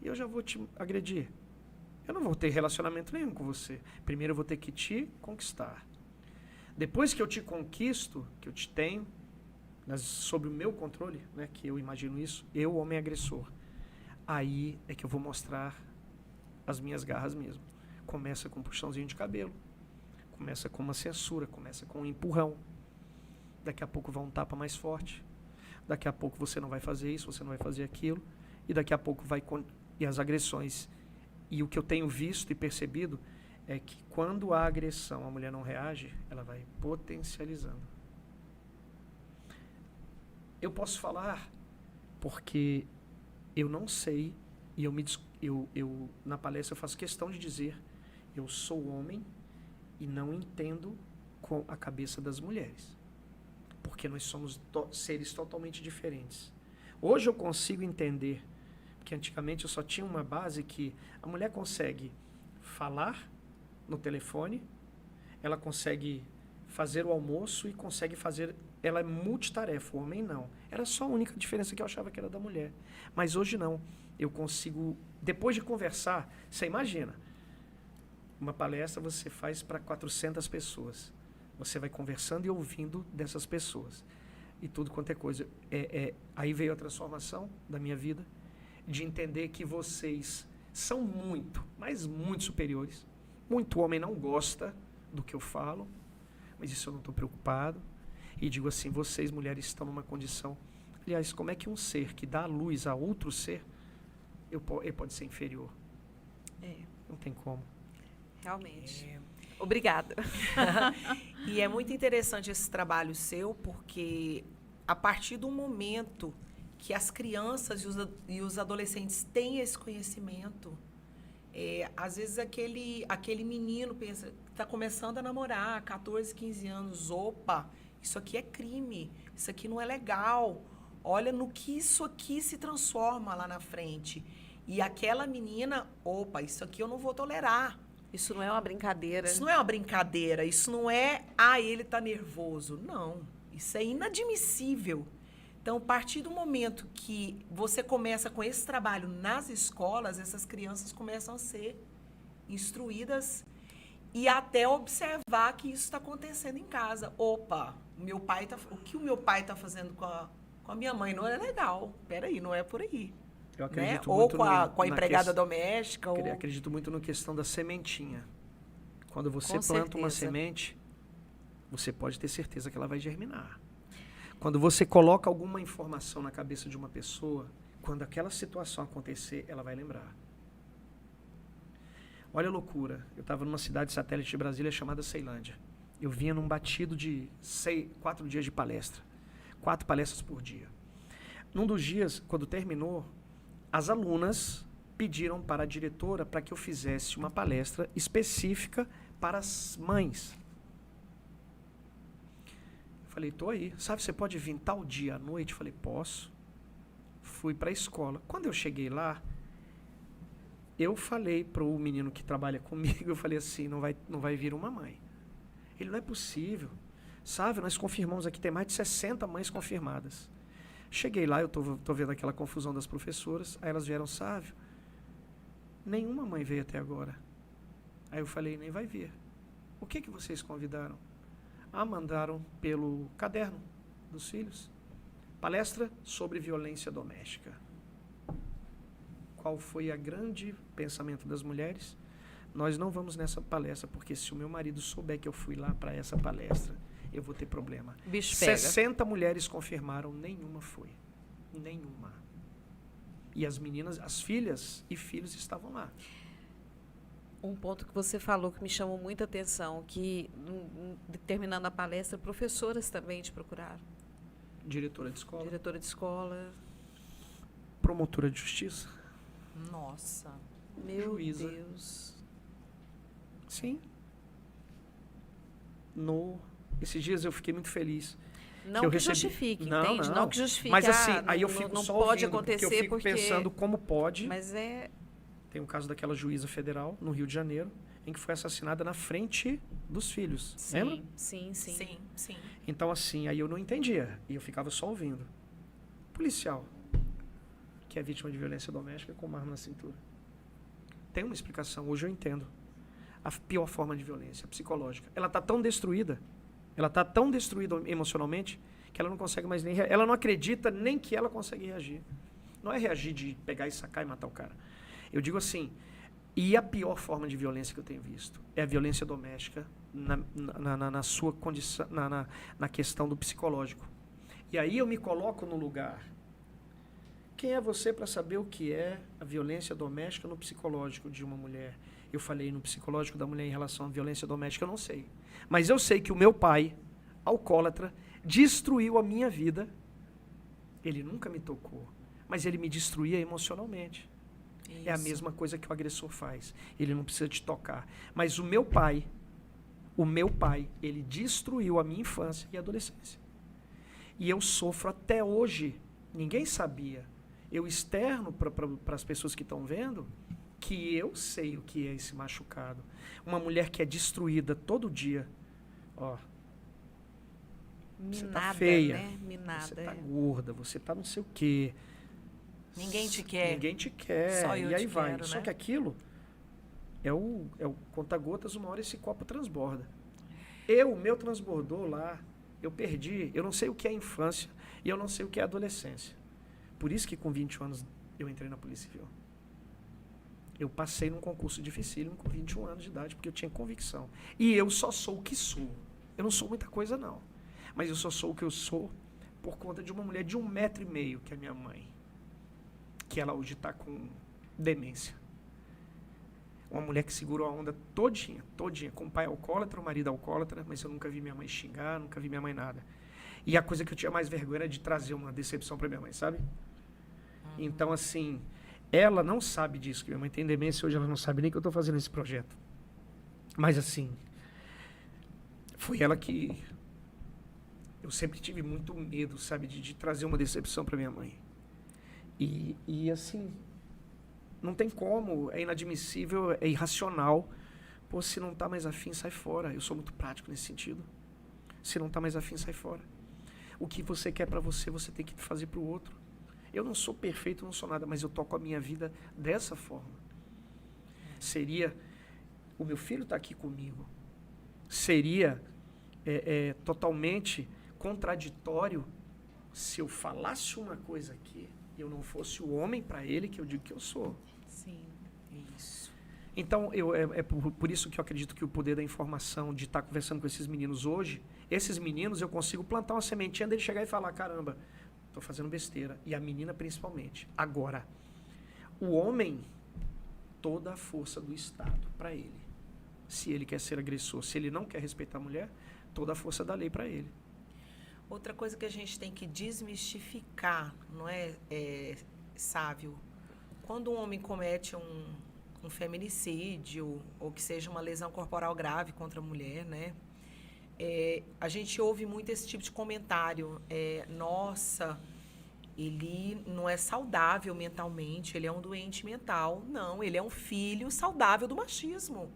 e eu já vou te agredir? Eu não vou ter relacionamento nenhum com você. Primeiro eu vou ter que te conquistar. Depois que eu te conquisto, que eu te tenho, sob o meu controle, né, que eu imagino isso, eu, homem agressor, aí é que eu vou mostrar as minhas garras mesmo. Começa com um puxãozinho de cabelo, começa com uma censura, começa com um empurrão. Daqui a pouco vai um tapa mais forte. Daqui a pouco você não vai fazer isso, você não vai fazer aquilo. E daqui a pouco e as agressões. E o que eu tenho visto e percebido é que quando há agressão, a mulher não reage, ela vai potencializando. Eu posso falar porque eu não sei, e eu na palestra eu faço questão de dizer, eu sou homem e não entendo com a cabeça das mulheres. Porque nós somos seres totalmente diferentes. Hoje eu consigo entender, porque antigamente eu só tinha uma base que a mulher consegue falar no telefone, ela consegue fazer o almoço e consegue fazer... Ela é multitarefa, o homem não. Era só a única diferença que eu achava que era da mulher. Mas hoje não. Eu consigo... Depois de conversar, você imagina, uma palestra você faz para 400 pessoas. Você vai conversando e ouvindo dessas pessoas. E tudo quanto é coisa. Aí veio a transformação da minha vida, de entender que vocês são muito, mas muito superiores. Muito homem não gosta do que eu falo, mas isso eu não estou preocupado. E digo assim, vocês, mulheres, estão numa condição... Aliás, como é que um ser que dá luz a outro ser, ele pode ser inferior? Não tem como.
Realmente. Obrigada.
E é muito interessante esse trabalho seu, porque a partir do momento que as crianças e os adolescentes têm esse conhecimento, às vezes aquele menino pensa, está começando a namorar, 14, 15 anos, opa, isso aqui é crime, isso aqui não é legal, olha no que isso aqui se transforma lá na frente. E aquela menina, opa, isso aqui eu não vou tolerar.
Isso não é uma brincadeira.
Isso não é uma brincadeira, isso não é, ele está nervoso. Não, isso é inadmissível. Então, a partir do momento que você começa com esse trabalho nas escolas, essas crianças começam a ser instruídas e até observar que isso está acontecendo em casa. Opa, o que o meu pai está fazendo com a minha mãe não é legal. Peraí, não é por aí.
Eu acredito
né?
muito
Ou com a empregada doméstica.
Eu acredito muito na questão da sementinha. Quando você
Com
planta uma
certeza.
semente, você pode ter certeza que ela vai germinar. Quando você coloca alguma informação na cabeça de uma pessoa, quando aquela situação acontecer, ela vai lembrar. Olha a loucura. Eu estava numa cidade satélite de Brasília chamada Ceilândia. Eu vinha num batido de 4 dias de palestra. 4 palestras por dia. Num dos dias, quando terminou, as alunas pediram para a diretora para que eu fizesse uma palestra específica para as mães. Eu falei, tô aí. Sabe, você pode vir tal dia à noite? Eu falei, posso. Fui para a escola. Quando eu cheguei lá, eu falei para o menino que trabalha comigo, eu falei assim, não vai vir uma mãe. Ele, não é possível. Sabe, nós confirmamos aqui, tem mais de 60 mães confirmadas. Cheguei lá, eu tô vendo aquela confusão das professoras, aí elas vieram, Sávio, nenhuma mãe veio até agora. Aí eu falei, nem vai vir. O que vocês convidaram? Mandaram pelo caderno dos filhos. Palestra sobre violência doméstica. Qual foi o grande pensamento das mulheres? Nós não vamos nessa palestra, porque se o meu marido souber que eu fui lá para essa palestra, eu vou ter problema.
Bicho pega.
60 mulheres confirmaram, nenhuma foi. Nenhuma. E as meninas, as filhas e filhos estavam lá.
Um ponto que você falou que me chamou muita atenção, que terminando a palestra, professoras também te procuraram.
Diretora de escola.
Diretora de escola.
promotora de justiça.
Nossa.
Meu
Juíza.
Deus.
Sim. Esses dias eu fiquei muito feliz.
Não
que eu
que
recebi...
justifique,
Não,
entende?
não.
Não que justifique.
Mas assim,
ah,
aí eu
não-
fico
não
só
pode
ouvindo, porque
acontecer
eu fico pensando como pode.
Mas é...
Tem um caso daquela juíza federal no Rio de Janeiro, em que foi assassinada na frente dos filhos. Lembra?
Sim.
Sim, sim.
Então, assim, aí eu não entendia. E eu ficava só ouvindo. Policial, que é vítima de violência doméstica com uma arma na cintura. Tem uma explicação, hoje eu entendo. A pior forma de violência, a psicológica. Ela está tão destruída emocionalmente, que ela não consegue mais nem... Ela não acredita nem que ela consegue reagir. Não é reagir de pegar e sacar e matar o cara. Eu digo assim, e a pior forma de violência que eu tenho visto é a violência doméstica na sua condição, na questão do psicológico. E aí eu me coloco no lugar. Quem é você para saber o que é a violência doméstica no psicológico de uma mulher? Eu falei no psicológico da mulher em relação à violência doméstica, eu não sei. Mas eu sei que o meu pai, alcoólatra, destruiu a minha vida. Ele nunca me tocou, mas ele me destruía emocionalmente.
Isso.
É a mesma coisa que o agressor faz. Ele não precisa te tocar. Mas o meu pai, ele destruiu a minha infância e adolescência. E eu sofro até hoje. Ninguém sabia. Eu externo para as pessoas que estão vendo que eu sei o que é esse machucado. Uma mulher que é destruída todo dia. Ó, você tá feia,
né? Minada.
você tá gorda, você tá não sei o quê.
Ninguém te quer.
Ninguém te quer.
Só eu
e aí
te
vai.
quero,
Só
né?
que aquilo é o conta-gotas, uma hora esse copo transborda. O meu transbordou lá, eu perdi, eu não sei o que é infância e eu não sei o que é adolescência. Por isso que com 21 anos eu entrei na Polícia Civil. Eu passei num concurso dificílimo com 21 anos de idade, porque eu tinha convicção. E eu só sou o que sou. Eu não sou muita coisa, não. Mas eu só sou o que eu sou por conta de uma mulher de 1,5 m, que é minha mãe. Que ela hoje está com demência. Uma mulher que segurou a onda todinha, com o pai alcoólatra, o marido alcoólatra, mas eu nunca vi minha mãe xingar, nunca vi minha mãe nada. E a coisa que eu tinha mais vergonha era de trazer uma decepção para minha mãe, sabe? Então, assim, ela não sabe disso, que minha mãe tem demência, hoje ela não sabe nem que eu estou fazendo esse projeto. Mas, assim, foi ela que... Eu sempre tive muito medo, sabe, de trazer uma decepção para minha mãe. E, assim, não tem como, é inadmissível, é irracional. Pô, se não tá mais afim, sai fora. Eu sou muito prático nesse sentido. Se não tá mais afim, sai fora. O que você quer para você, você tem que fazer para o outro. Eu não sou perfeito, não sou nada, mas eu toco a minha vida dessa forma. Seria, o meu filho tá aqui comigo, seria totalmente contraditório se eu falasse uma coisa aqui e eu não fosse o homem para ele que eu digo que eu sou.
Sim, isso.
Então, por isso que eu acredito que o poder da informação, de estar conversando com esses meninos hoje, esses meninos eu consigo plantar uma sementinha dele chegar e falar, caramba, estou fazendo besteira. E a menina principalmente. Agora, o homem, toda a força do Estado para ele. Se ele quer ser agressor, se ele não quer respeitar a mulher, toda a força da lei para ele.
Outra coisa que a gente tem que desmistificar, não é, Sávio? Quando um homem comete um feminicídio ou que seja uma lesão corporal grave contra a mulher, né? A gente ouve muito esse tipo de comentário. Nossa, ele não é saudável mentalmente, ele é um doente mental. Não, ele é um filho saudável do machismo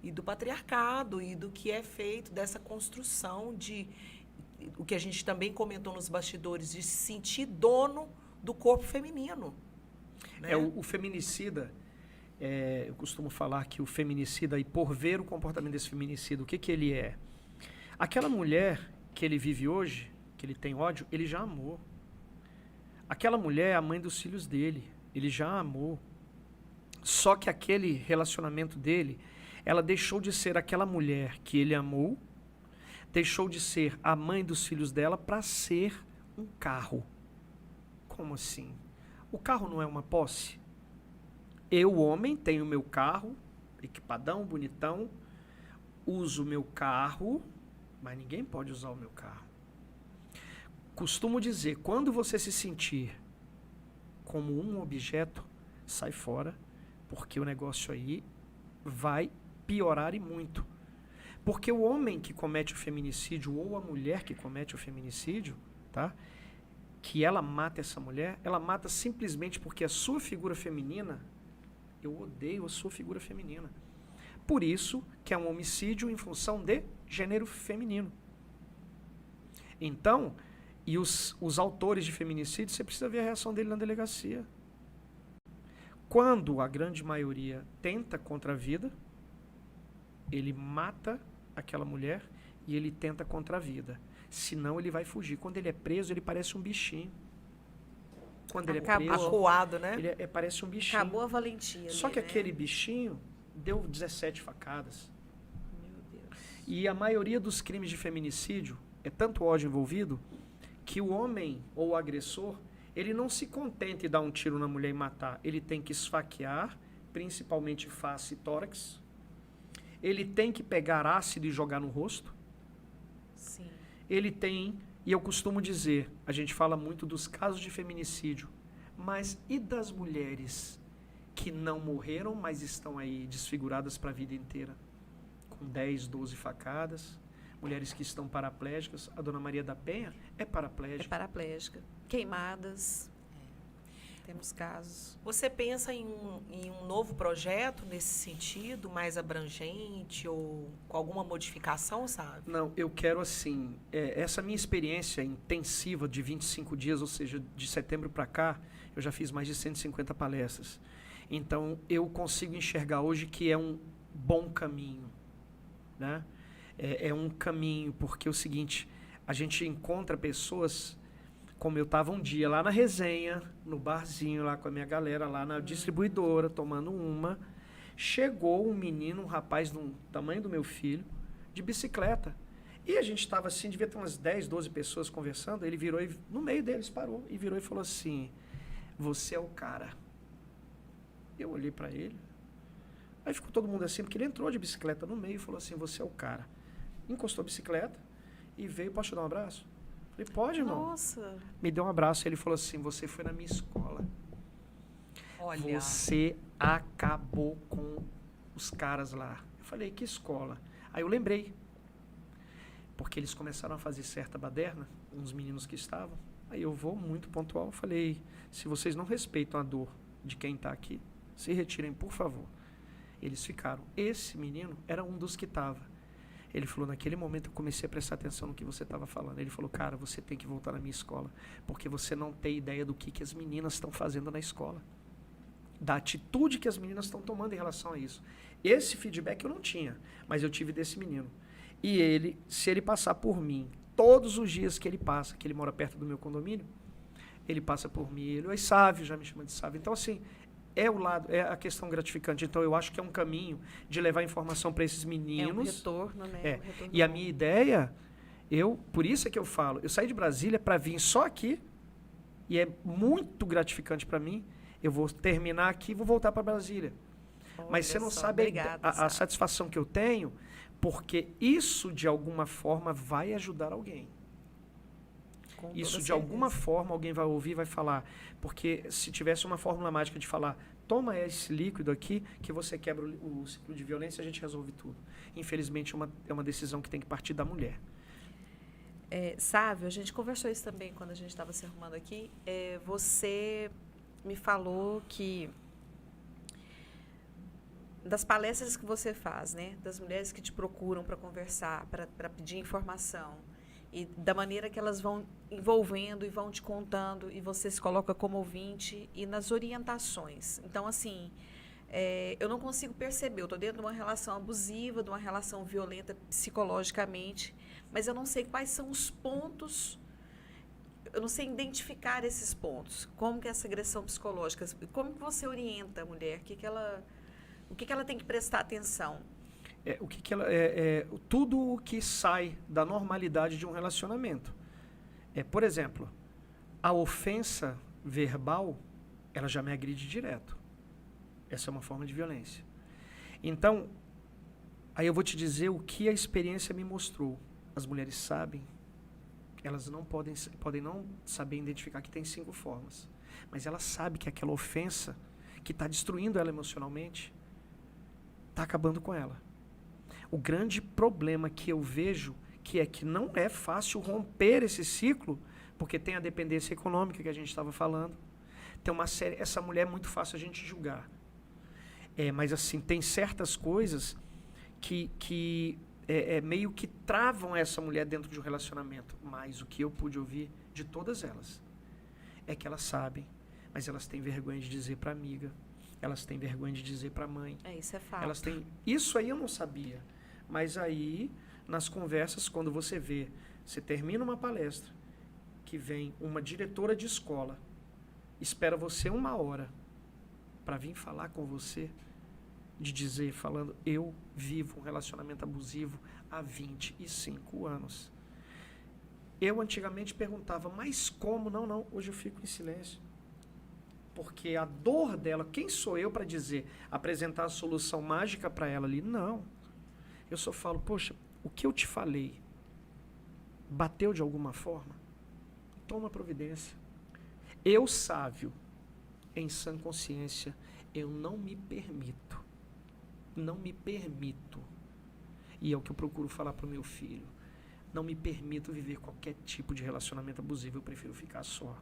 e do patriarcado e do que é feito dessa construção de... O que a gente também comentou nos bastidores, de se sentir dono do corpo feminino. Né?
O feminicida, eu costumo falar que o feminicida, e por ver o comportamento desse feminicida, o que ele é? Aquela mulher que ele vive hoje, que ele tem ódio, ele já amou. Aquela mulher é a mãe dos filhos dele, ele já amou. Só que aquele relacionamento dele, ela deixou de ser aquela mulher que ele amou, deixou de ser a mãe dos filhos dela para ser um carro. Como assim? O carro não é uma posse? Eu, homem, tenho meu carro, equipadão, bonitão, uso o meu carro, mas ninguém pode usar o meu carro. Costumo dizer, quando você se sentir como um objeto, sai fora, porque o negócio aí vai piorar e muito. Porque o homem que comete o feminicídio ou a mulher que comete o feminicídio, tá? Que ela mata essa mulher, ela mata simplesmente porque a sua figura feminina, eu odeio a sua figura feminina. Por isso que é um homicídio em função de gênero feminino. Então, e os autores de feminicídio, você precisa ver a reação dele na delegacia. Quando a grande maioria tenta contra a vida, ele mata aquela mulher e ele tenta contra a vida. Senão ele vai fugir. Quando ele é preso, ele parece um bichinho. Quando ele é preso,
acuado, né?
ele parece um bichinho.
Acabou a valentia.
Só
ali,
que
né?
aquele bichinho deu 17 facadas.
Meu Deus.
E a maioria dos crimes de feminicídio, é tanto ódio envolvido, que o homem ou o agressor, ele não se contenta em dar um tiro na mulher e matar. Ele tem que esfaquear, principalmente face e tórax. Ele tem que pegar ácido e jogar no rosto.
Sim.
Ele tem, e eu costumo dizer, a gente fala muito dos casos de feminicídio, mas e das mulheres que não morreram, mas estão aí desfiguradas para a vida inteira? Com 10, 12 facadas, mulheres que estão paraplégicas. A Dona Maria da Penha é
É
paraplégica.
paraplégica. Queimadas. Temos casos.
Você pensa em um novo projeto nesse sentido, mais abrangente ou com alguma modificação, sabe?
Não, eu quero assim, essa minha experiência intensiva de 25 dias, ou seja, de setembro para cá, eu já fiz mais de 150 palestras. Então, eu consigo enxergar hoje que é um bom caminho, né? É um caminho, porque é o seguinte, a gente encontra pessoas, como eu estava um dia lá na resenha, no barzinho lá com a minha galera, lá na distribuidora, tomando uma, chegou um menino, um rapaz do tamanho do meu filho, de bicicleta. E a gente estava assim, devia ter umas 10, 12 pessoas conversando, ele virou, e no meio deles parou, e virou e falou assim, você é o cara. Eu olhei para ele, aí ficou todo mundo assim, porque ele entrou de bicicleta no meio e falou assim, você é o cara. Encostou a bicicleta e veio, posso te dar um abraço? Falei, pode, irmão.
Nossa.
Me deu um abraço e ele falou assim, você foi na minha escola.
Olha,
Você acabou com os caras lá. Eu falei, que escola? Aí eu lembrei. Porque eles começaram a fazer certa baderna, uns meninos que estavam. Aí eu vou muito pontual, falei, se vocês não respeitam a dor de quem está aqui, se retirem, por favor. Eles ficaram. Esse menino era um dos que estava. Ele falou, naquele momento eu comecei a prestar atenção no que você estava falando. Ele falou, cara, você tem que voltar na minha escola, porque você não tem ideia do que as meninas estão fazendo na escola. Da atitude que as meninas estão tomando em relação a isso. Esse feedback eu não tinha, mas eu tive desse menino. E ele, se ele passar por mim, todos os dias que ele passa, que ele mora perto do meu condomínio, ele passa por mim, ele é Sávio, já me chama de Sávio. Então, assim, é a questão gratificante. Então, eu acho que é um caminho de levar informação para esses meninos.
É um retorno, né? Um retorno
E a
bom.
minha ideia, por isso é que eu falo, eu saí de Brasília para vir só aqui, e é muito gratificante para mim. Eu vou terminar aqui e vou voltar para Brasília. Mas você não
só,
sabe
obrigada,
a
Sávio.
satisfação que eu tenho, porque isso, de alguma forma, vai ajudar alguém.
Com
Isso,
toda
de alguma
certeza.
forma, alguém vai ouvir e vai falar. Porque se tivesse uma fórmula mágica de falar, toma esse líquido aqui, que você quebra o ciclo de violência, a gente resolve tudo. Infelizmente, é uma decisão que tem que partir da mulher.
Sávio, a gente conversou isso também quando a gente estava se arrumando aqui. Você me falou que das palestras que você faz, né, das mulheres que te procuram para conversar, para pedir informação, e da maneira que elas vão envolvendo e vão te contando, e você se coloca como ouvinte, e nas orientações. Então, assim, eu não consigo perceber, eu estou dentro de uma relação abusiva, de uma relação violenta psicologicamente, mas eu não sei quais são os pontos, eu não sei identificar esses pontos. Como que é essa agressão psicológica? Como que você orienta a mulher? O que ela tem que prestar atenção?
Tudo o que sai da normalidade de um relacionamento. Por exemplo, a ofensa verbal, ela já me agride direto. Essa é uma forma de violência. Então, aí eu vou te dizer o que a experiência me mostrou. As mulheres sabem, elas não podem não saber identificar que tem 5 formas. Mas ela sabe que aquela ofensa que está destruindo ela emocionalmente está acabando com ela. O grande problema que eu vejo que é que não é fácil romper esse ciclo, porque tem a dependência econômica que a gente estava falando. Tem uma série, essa mulher é muito fácil a gente julgar. Mas assim, tem certas coisas que meio que travam essa mulher dentro de um relacionamento. Mas o que eu pude ouvir de todas elas é que elas sabem, mas elas têm vergonha de dizer para amiga, elas têm vergonha de dizer para mãe.
Isso é fato.
Elas têm, isso aí eu não sabia. Mas aí, nas conversas, quando você vê, você termina uma palestra, que vem uma diretora de escola, espera você 1 hora para vir falar com você, de dizer, falando, eu vivo um relacionamento abusivo há 25 anos. Eu antigamente perguntava, mas como? Não, hoje eu fico em silêncio. Porque a dor dela, quem sou eu para dizer, apresentar a solução mágica para ela ali? Não. Eu só falo, poxa, o que eu te falei bateu de alguma forma? Toma providência. Eu, sábio, em sã consciência, eu não me permito. Não me permito. E é o que eu procuro falar para o meu filho. Não me permito viver qualquer tipo de relacionamento abusivo. Eu prefiro ficar só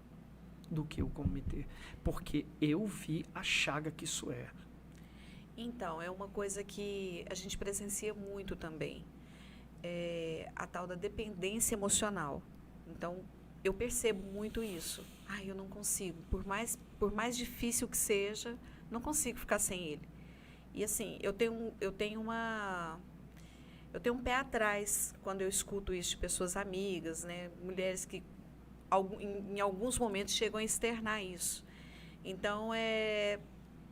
do que eu cometer. Porque eu vi a chaga que isso é.
Então, é uma coisa que a gente presencia muito também. A tal da dependência emocional. Então, eu percebo muito isso. Eu não consigo. Por mais difícil que seja, não consigo ficar sem ele. E assim, eu tenho um pé atrás quando eu escuto isso de pessoas amigas, né? Mulheres que em alguns momentos chegam a externar isso. Então,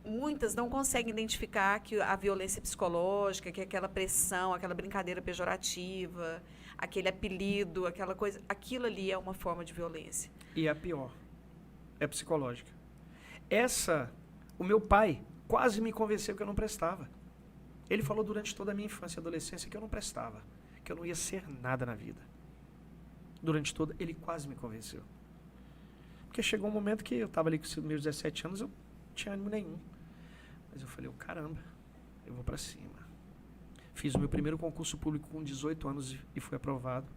muitas não conseguem identificar que a violência psicológica, que aquela pressão, aquela brincadeira pejorativa, aquele apelido, aquela coisa, aquilo ali é uma forma de violência.
E é a pior. É psicológica. O meu pai quase me convenceu que eu não prestava. Ele falou durante toda a minha infância e adolescência que eu não prestava, que eu não ia ser nada na vida. Ele quase me convenceu. Porque chegou um momento que eu estava ali com os meus 17 anos, eu não tinha ânimo nenhum. Mas eu falei, caramba, eu vou para cima. Fiz o meu primeiro concurso público com 18 anos e fui aprovado,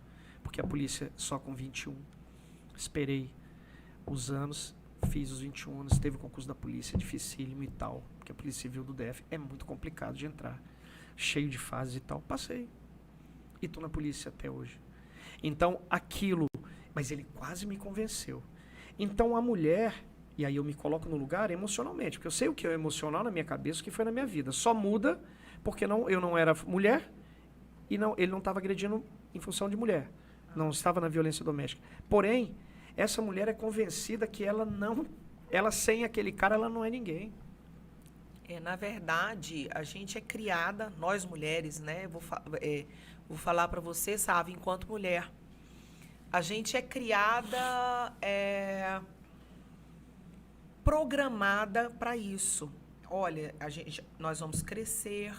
porque a polícia só com 21. Esperei os anos, fiz os 21 anos, teve o concurso da polícia, dificílimo e tal, porque a Polícia Civil do DF é muito complicado de entrar, cheio de fases e tal. Passei. E estou na polícia até hoje. Então, mas ele quase me convenceu. Então, a mulher, e aí eu me coloco no lugar emocionalmente, porque eu sei o que é emocional na minha cabeça, o que foi na minha vida. Só muda porque eu não era mulher e ele não estava agredindo em função de mulher. Não estava na violência doméstica. Porém, essa mulher é convencida que ela sem aquele cara, ela não é ninguém.
Na verdade, a gente é criada, nós mulheres, né? Vou falar para você, sabe, enquanto mulher. A gente é criada, programada para isso. Olha, nós vamos crescer,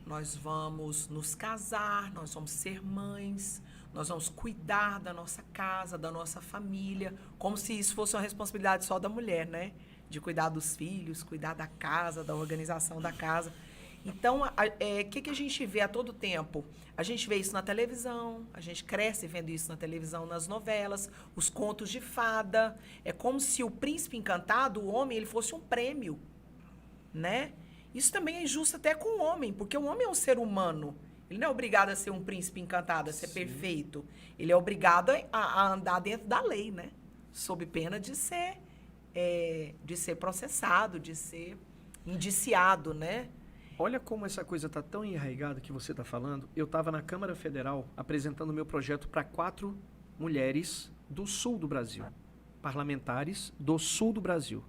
nós vamos nos casar, nós vamos ser mães, nós vamos cuidar da nossa casa, da nossa família, como se isso fosse uma responsabilidade só da mulher, né? De cuidar dos filhos, cuidar da casa, da organização da casa. Então, que a gente vê a todo tempo? A gente vê isso na televisão, a gente cresce vendo isso na televisão, nas novelas, os contos de fada. É como se o príncipe encantado, o homem, ele fosse um prêmio, né? Isso também é injusto até com o homem, porque o homem é um ser humano. Ele não é obrigado a ser um príncipe encantado, a ser perfeito. Ele é obrigado a andar dentro da lei, né? Sob pena de ser processado, de ser indiciado, né?
Olha como essa coisa está tão enraizada que você está falando. Eu estava na Câmara Federal apresentando o meu projeto para 4 mulheres do sul do Brasil. Parlamentares do sul do Brasil.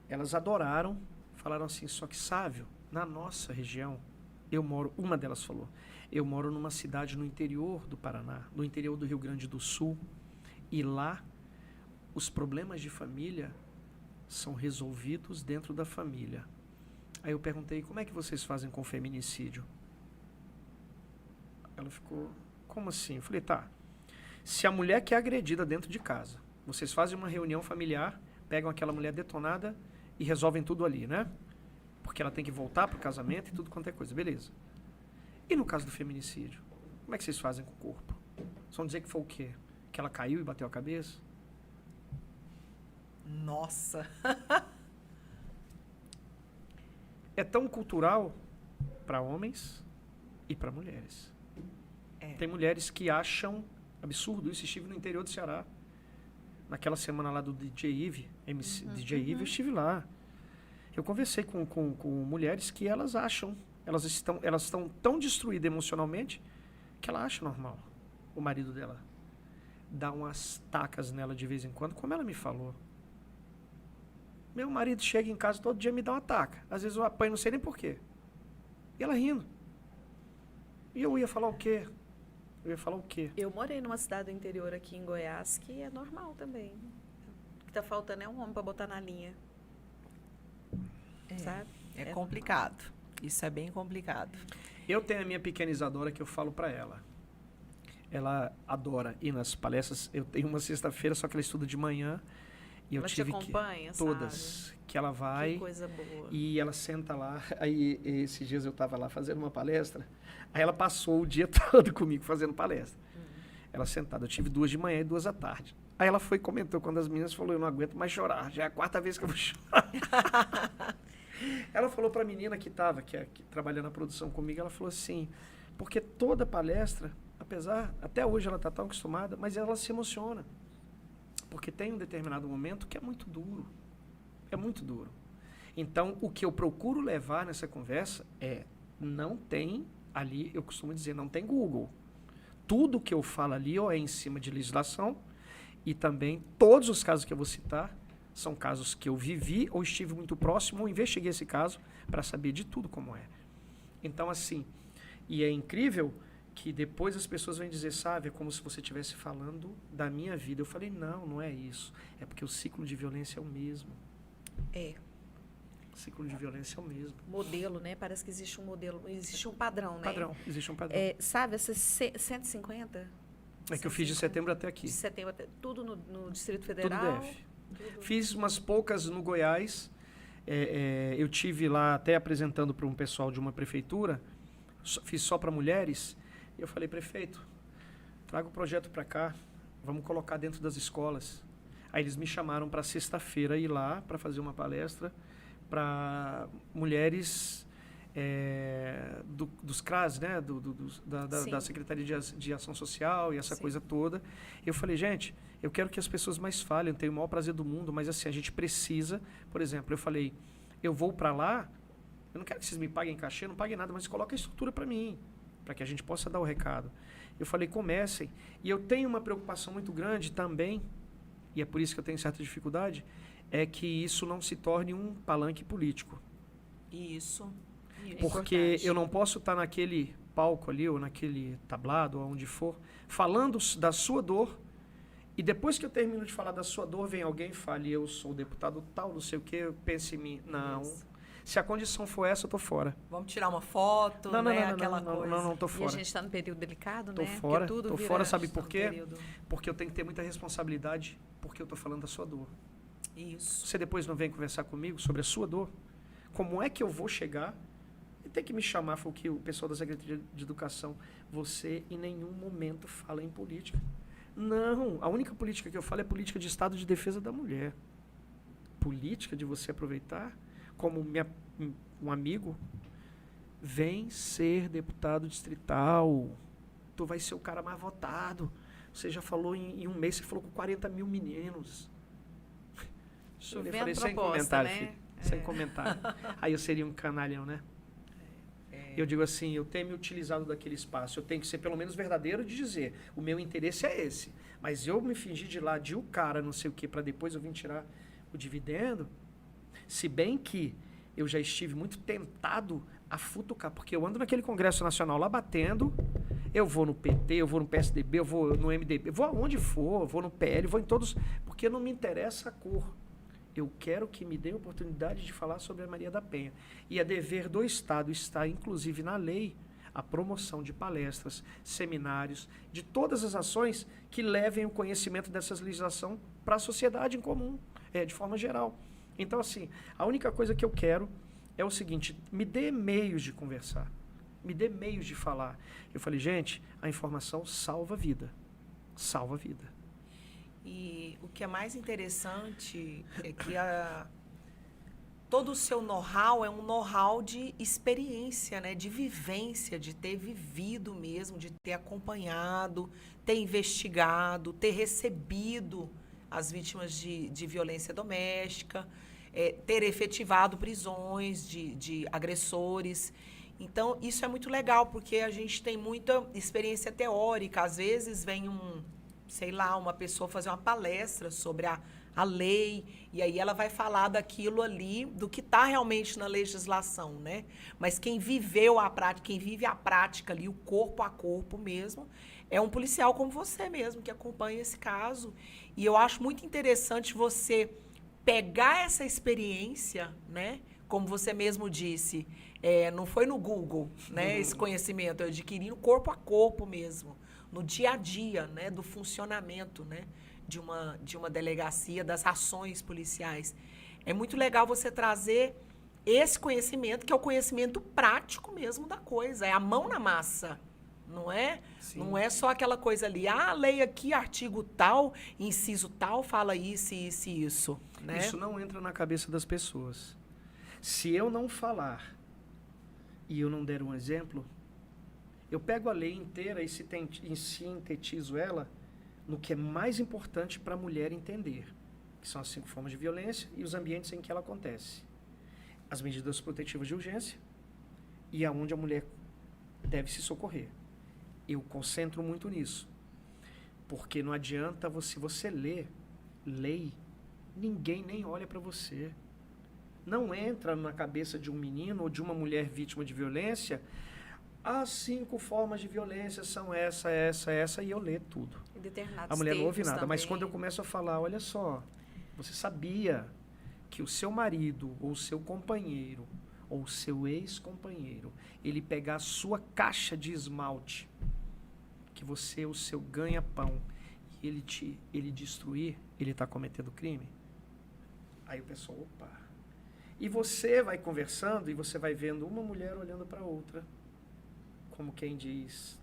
Elas adoraram, falaram assim, só que Sávio, na nossa região, uma delas falou, eu moro numa cidade no interior do Paraná, no interior do Rio Grande do Sul, e lá os problemas de família são resolvidos dentro da família. Aí eu perguntei, como é que vocês fazem com feminicídio? Ela ficou, como assim? Eu falei, tá, se a mulher que é agredida dentro de casa, Vocês fazem uma reunião familiar, pegam aquela mulher detonada e resolvem tudo ali, né? Porque ela tem que voltar pro casamento e tudo quanto é coisa, beleza. E no caso do feminicídio? Como é que vocês fazem com o corpo? Vocês vão dizer que foi o quê? Que ela caiu e bateu a cabeça?
Nossa.
É tão cultural para homens e para mulheres. Tem mulheres que acham absurdo isso. Estive no interior do Ceará. Naquela semana lá do DJ Ive, DJ Ive, eu estive lá. Eu conversei com mulheres que elas acham, elas estão tão destruídas emocionalmente que ela acha normal o marido dela dar umas tacas nela de vez em quando, como ela me falou. Meu marido chega em casa todo dia e me dá uma taca. Às vezes eu apanho, não sei nem porquê. E ela rindo. E eu ia falar o quê?
Eu morei numa cidade do interior aqui em Goiás que é normal também. O que tá faltando é um homem para botar na linha. Sabe?
É complicado. Isso é bem complicado.
Eu tenho a minha pequena Isadora que eu falo pra ela. Ela adora ir nas palestras. Eu tenho uma sexta-feira, só que ela estuda de manhã. E eu
Ela te
tive
acompanha,
que todas que ela vai
Que coisa boa.
e ela senta lá. Aí esses dias eu estava lá fazendo uma palestra. Aí ela passou o dia todo comigo fazendo palestra. Ela sentada. Eu tive 2 de manhã e 2 à tarde. Aí ela foi e comentou quando as meninas falou: eu não aguento mais chorar. Já é a 4ª vez que eu vou chorar. Ela falou para a menina que estava que trabalhando na produção comigo, ela falou assim: porque toda palestra, até hoje ela está tão acostumada, mas ela se emociona. Porque tem um determinado momento que é muito duro. É muito duro. Então, o que eu procuro levar nessa conversa é, não tem ali, eu costumo dizer, não tem Google. Tudo que eu falo ali ou é em cima de legislação e também todos os casos que eu vou citar são casos que eu vivi ou estive muito próximo ou investiguei esse caso para saber de tudo como é. Então, assim, e é incrível que depois as pessoas vêm dizer, sabe, é como se você estivesse falando da minha vida. Eu falei, não é isso. É porque o ciclo de violência é o mesmo. O ciclo de violência é o mesmo.
Modelo, né? Parece que existe um modelo, existe um padrão, né?
Existe um padrão.
Sabe, essas 150?
É que eu fiz de setembro até aqui.
De setembro até, tudo no Distrito
Tudo
Federal?
DF. Fiz umas poucas no Goiás. Eu tive lá até apresentando para um pessoal de uma prefeitura. Fiz só para mulheres. E eu falei, prefeito, traga o projeto para cá, vamos colocar dentro das escolas. Aí eles me chamaram para sexta-feira ir lá para fazer uma palestra para mulheres dos CRAS, né? Da Secretaria de Ação Social e essa coisa toda. Eu falei, gente, eu quero que as pessoas mais falem, eu tenho o maior prazer do mundo, mas assim, a gente precisa, por exemplo, eu falei, eu vou para lá, eu não quero que vocês me paguem cachê, não paguem nada, mas coloquem a estrutura para mim, para que a gente possa dar o recado. Eu falei, comecem. E eu tenho uma preocupação muito grande também, e é por isso que eu tenho certa dificuldade, é que isso não se torne um palanque político.
Isso.
Porque eu não posso estar naquele palco ali, ou naquele tablado, ou onde for, falando da sua dor, e depois que eu termino de falar da sua dor, vem alguém e fale, eu sou deputado tal, não sei o quê, pense em mim. Não. Isso. Se a condição for essa, eu tô fora.
Vamos tirar uma foto, aquela coisa.
Não, tô fora.
E a gente está no período delicado,
tô
né?
Fora, tô fora, sabe por quê?
Período.
Porque eu tenho que ter muita responsabilidade, porque eu tô falando da sua dor.
Isso.
Você depois não vem conversar comigo sobre a sua dor? Como é que eu vou chegar e ter que me chamar, foi o que o pessoal da Secretaria de Educação, você em nenhum momento fala em política. Não, a única política que eu falo é política de Estado de defesa da mulher. Política de você aproveitar como um amigo, vem ser deputado distrital, tu vai ser o cara mais votado. Você já falou em um mês, você falou com 40 mil meninos.
Chovendo
eu falei,
proposta,
sem comentário,
né?
filho, sem comentário. Aí eu seria um canalhão, né? Eu digo assim, eu tenho me utilizado daquele espaço, eu tenho que ser pelo menos verdadeiro de dizer, o meu interesse é esse. Mas eu me fingir de lá, de o cara, não sei o quê, para depois eu vir tirar o dividendo, se bem que eu já estive muito tentado a futucar, porque eu ando naquele Congresso Nacional lá batendo, eu vou no PT, eu vou no PSDB, eu vou no MDB, vou aonde for, eu vou no PL, vou em todos, porque não me interessa a cor. Eu quero que me dê a oportunidade de falar sobre a Maria da Penha. E a dever do Estado está, inclusive, na lei, a promoção de palestras, seminários, de todas as ações que levem o conhecimento dessas legislações para a sociedade em comum, de forma geral. Então, assim, a única coisa que eu quero é o seguinte, me dê meios de conversar, me dê meios de falar. Eu falei, gente, a informação salva a vida. Salva a vida.
E o que é mais interessante é que todo o seu know-how é um know-how de experiência, né? De vivência, de ter vivido mesmo, de ter acompanhado, ter investigado, ter recebido as vítimas de violência doméstica, ter efetivado prisões de agressores. Então, isso é muito legal, porque a gente tem muita experiência teórica. Às vezes vem uma pessoa fazer uma palestra sobre a lei, e aí ela vai falar daquilo ali, do que está realmente na legislação, né? Mas quem viveu a prática, quem vive a prática ali, o corpo a corpo mesmo, é um policial como você mesmo, que acompanha esse caso. E eu acho muito interessante você pegar essa experiência, né? Como você mesmo disse, não foi no Google, né? Esse conhecimento, eu adquiri no corpo a corpo mesmo, no dia a dia, né? Do funcionamento, né? De uma delegacia, das ações policiais. É muito legal você trazer esse conhecimento, que é o conhecimento prático mesmo da coisa, é a mão na massa, não é?
Sim.
Não é só aquela coisa ali, a lei aqui, artigo tal, inciso tal, fala isso, isso e isso. Né?
Isso não entra na cabeça das pessoas. Se eu não falar e eu não der um exemplo, eu pego a lei inteira e sintetizo ela no que é mais importante para a mulher entender, que são as 5 formas de violência e os ambientes em que ela acontece. As medidas protetivas de urgência e aonde a mulher deve se socorrer. Eu concentro muito nisso. Porque não adianta você ler lei, ninguém nem olha para você. Não entra na cabeça de um menino ou de uma mulher vítima de violência, as 5 formas de violência são essa, e eu ler tudo. A mulher não ouve nada, mas quando eu começo a falar, olha só, você sabia que o seu marido, ou o seu companheiro, ou o seu ex-companheiro, ele pegar a sua caixa de esmalte, que você, o seu ganha-pão, e ele destruir, ele está cometendo crime? Aí o pessoal, opa. E você vai conversando e você vai vendo uma mulher olhando para outra, como quem diz,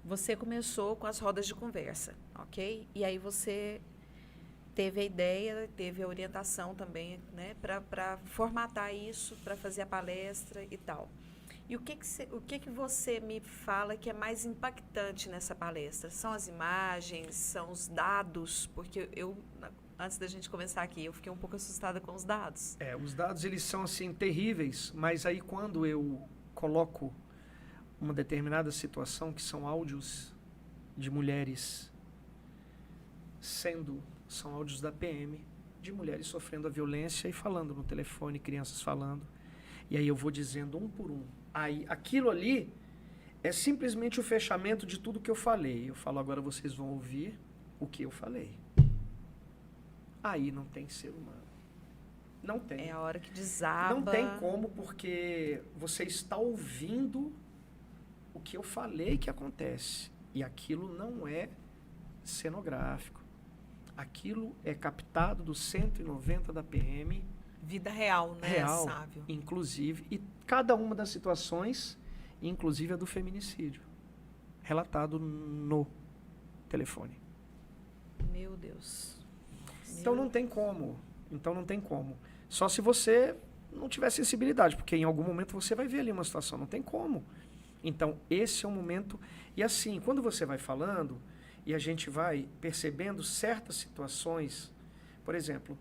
Você começou com as rodas de conversa, ok? E aí você teve a ideia, teve a orientação também, né, para formatar isso, para fazer a palestra e tal. E o que você me fala que é mais impactante nessa palestra? São as imagens, são os dados? Porque antes da gente começar aqui, eu fiquei um pouco assustada com os dados.
Os dados, eles são, assim, terríveis, mas aí quando eu coloco uma determinada situação, que são áudios de mulheres são áudios da PM, de mulheres sofrendo a violência e falando no telefone, crianças falando, e aí eu vou dizendo um por um. Aí, aquilo ali é simplesmente o fechamento de tudo que eu falei. Eu falo, agora vocês vão ouvir o que eu falei. Aí não tem ser humano. Não tem.
É a hora que desaba.
Não tem como, porque você está ouvindo o que eu falei que acontece. E aquilo não é cenográfico. Aquilo é captado do 190 da PM.
Vida real, né,
real,
Sávio?
Inclusive, e cada uma das situações, inclusive a do feminicídio, relatado no telefone.
Meu Deus.
Então não tem como. Só se você não tiver sensibilidade, porque em algum momento você vai ver ali uma situação, não tem como. Então, esse é o momento. E assim, quando você vai falando e a gente vai percebendo certas situações, por exemplo,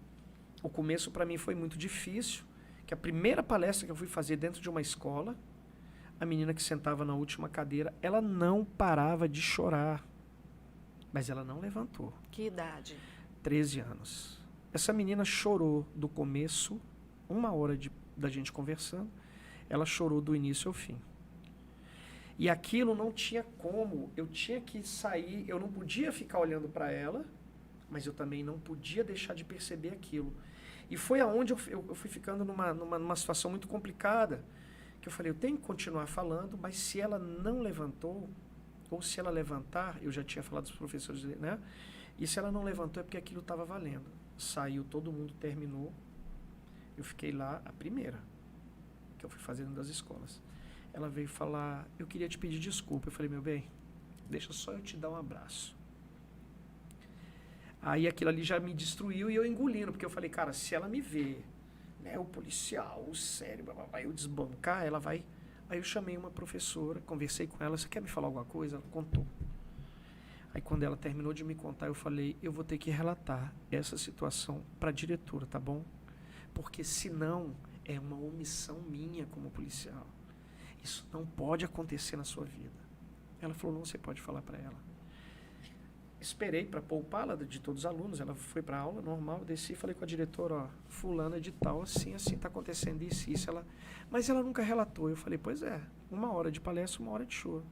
o começo para mim foi muito difícil, que a primeira palestra que eu fui fazer dentro de uma escola, a menina que sentava na última cadeira, ela não parava de chorar, mas ela não levantou.
Que idade?
13 anos. Essa menina chorou do começo, 1 hora da gente conversando, ela chorou do início ao fim. E aquilo não tinha como, eu tinha que sair, eu não podia ficar olhando para ela, mas eu também não podia deixar de perceber aquilo. E foi aonde eu fui ficando numa situação muito complicada, Que eu falei, eu tenho que continuar falando, mas se ela não levantou, ou se ela levantar, eu já tinha falado dos professores, né? E se ela não levantou é porque aquilo estava valendo. Saiu, todo mundo terminou. Eu fiquei lá a primeira, que eu fui fazendo das escolas. Ela veio falar, eu queria te pedir desculpa. Eu falei, meu bem, deixa só eu te dar um abraço. Aí aquilo ali já me destruiu e eu engolindo, porque eu falei, cara, se ela me vê, né, o policial, o sério, vai eu desbancar, ela vai... Aí eu chamei uma professora, conversei com ela, você quer me falar alguma coisa? Ela contou. Aí quando ela terminou de me contar, eu falei, eu vou ter que relatar essa situação para a diretora, tá bom? Porque senão é uma omissão minha como policial. Isso não pode acontecer na sua vida. Ela falou, não, você pode falar para ela. Esperei para poupá-la de todos os alunos. Ela foi para a aula normal, desci e falei com a diretora, ó, fulana de tal, assim, está acontecendo isso. Mas ela nunca relatou. Eu falei, pois é, 1 hora de palestra, 1 hora de choro.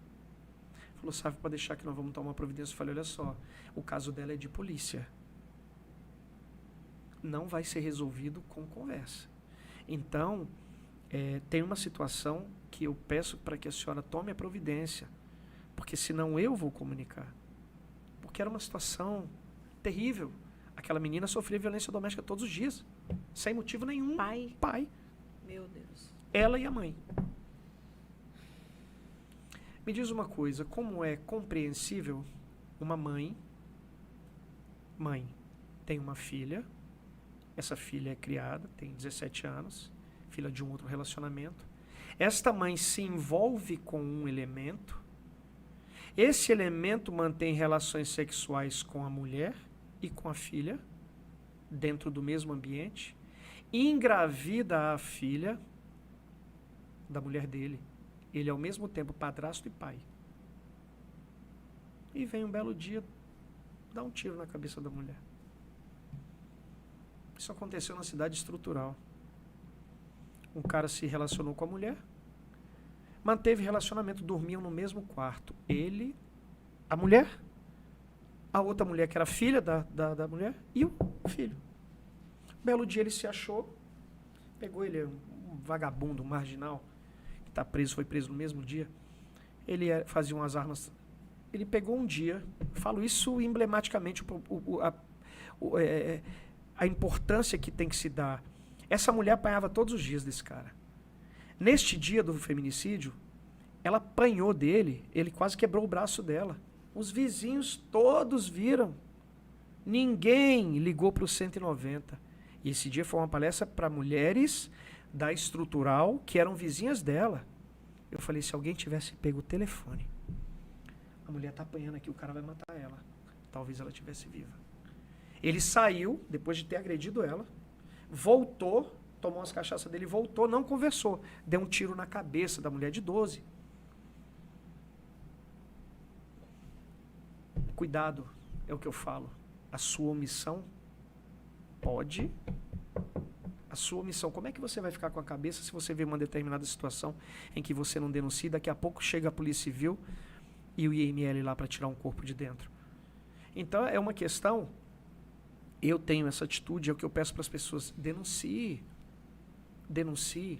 Falou, sabe, para deixar que nós vamos tomar uma providência. Eu falei, olha só, o caso dela é de polícia. Não vai ser resolvido com conversa. Então, tem uma situação que eu peço para que a senhora tome a providência, porque senão eu vou comunicar. Porque era uma situação terrível. Aquela menina sofria violência doméstica todos os dias, sem motivo nenhum. Pai.
Meu Deus.
Ela e a mãe. Me diz uma coisa, como é compreensível uma mãe tem uma filha, essa filha é criada, tem 17 anos, filha de um outro relacionamento. Esta mãe se envolve com um elemento, esse elemento mantém relações sexuais com a mulher e com a filha, dentro do mesmo ambiente, engravida a filha da mulher dele. Ele é ao mesmo tempo padrasto e pai. E vem um belo dia, dá um tiro na cabeça da mulher. Isso aconteceu na cidade estrutural. Um cara se relacionou com a mulher, manteve relacionamento, dormiam no mesmo quarto. Ele, a mulher, a outra mulher que era filha da mulher e o filho. Belo dia ele se achou, pegou ele, um vagabundo, um marginal, que está preso, foi preso no mesmo dia. Ele fazia umas armas. Ele pegou um dia, falo isso emblematicamente, a importância que tem que se dar. Essa mulher apanhava todos os dias desse cara. Neste dia do feminicídio, ela apanhou dele, ele quase quebrou o braço dela. Os vizinhos todos viram. Ninguém ligou para o 190. E esse dia foi uma palestra para mulheres da estrutural que eram vizinhas dela. Eu falei, se alguém tivesse pego o telefone, a mulher está apanhando aqui, o cara vai matar ela. Talvez ela estivesse viva. Ele saiu, depois de ter agredido ela, voltou, tomou umas cachaças dele, voltou, não conversou. Deu um tiro na cabeça da mulher de 12. Cuidado, é o que eu falo. A sua omissão pode... A sua omissão, como é que você vai ficar com a cabeça se você vê uma determinada situação em que você não denuncia, daqui a pouco chega a Polícia Civil e o IML lá para tirar um corpo de dentro. Então é uma questão, eu tenho essa atitude, é o que eu peço para as pessoas, denuncie. Denuncie.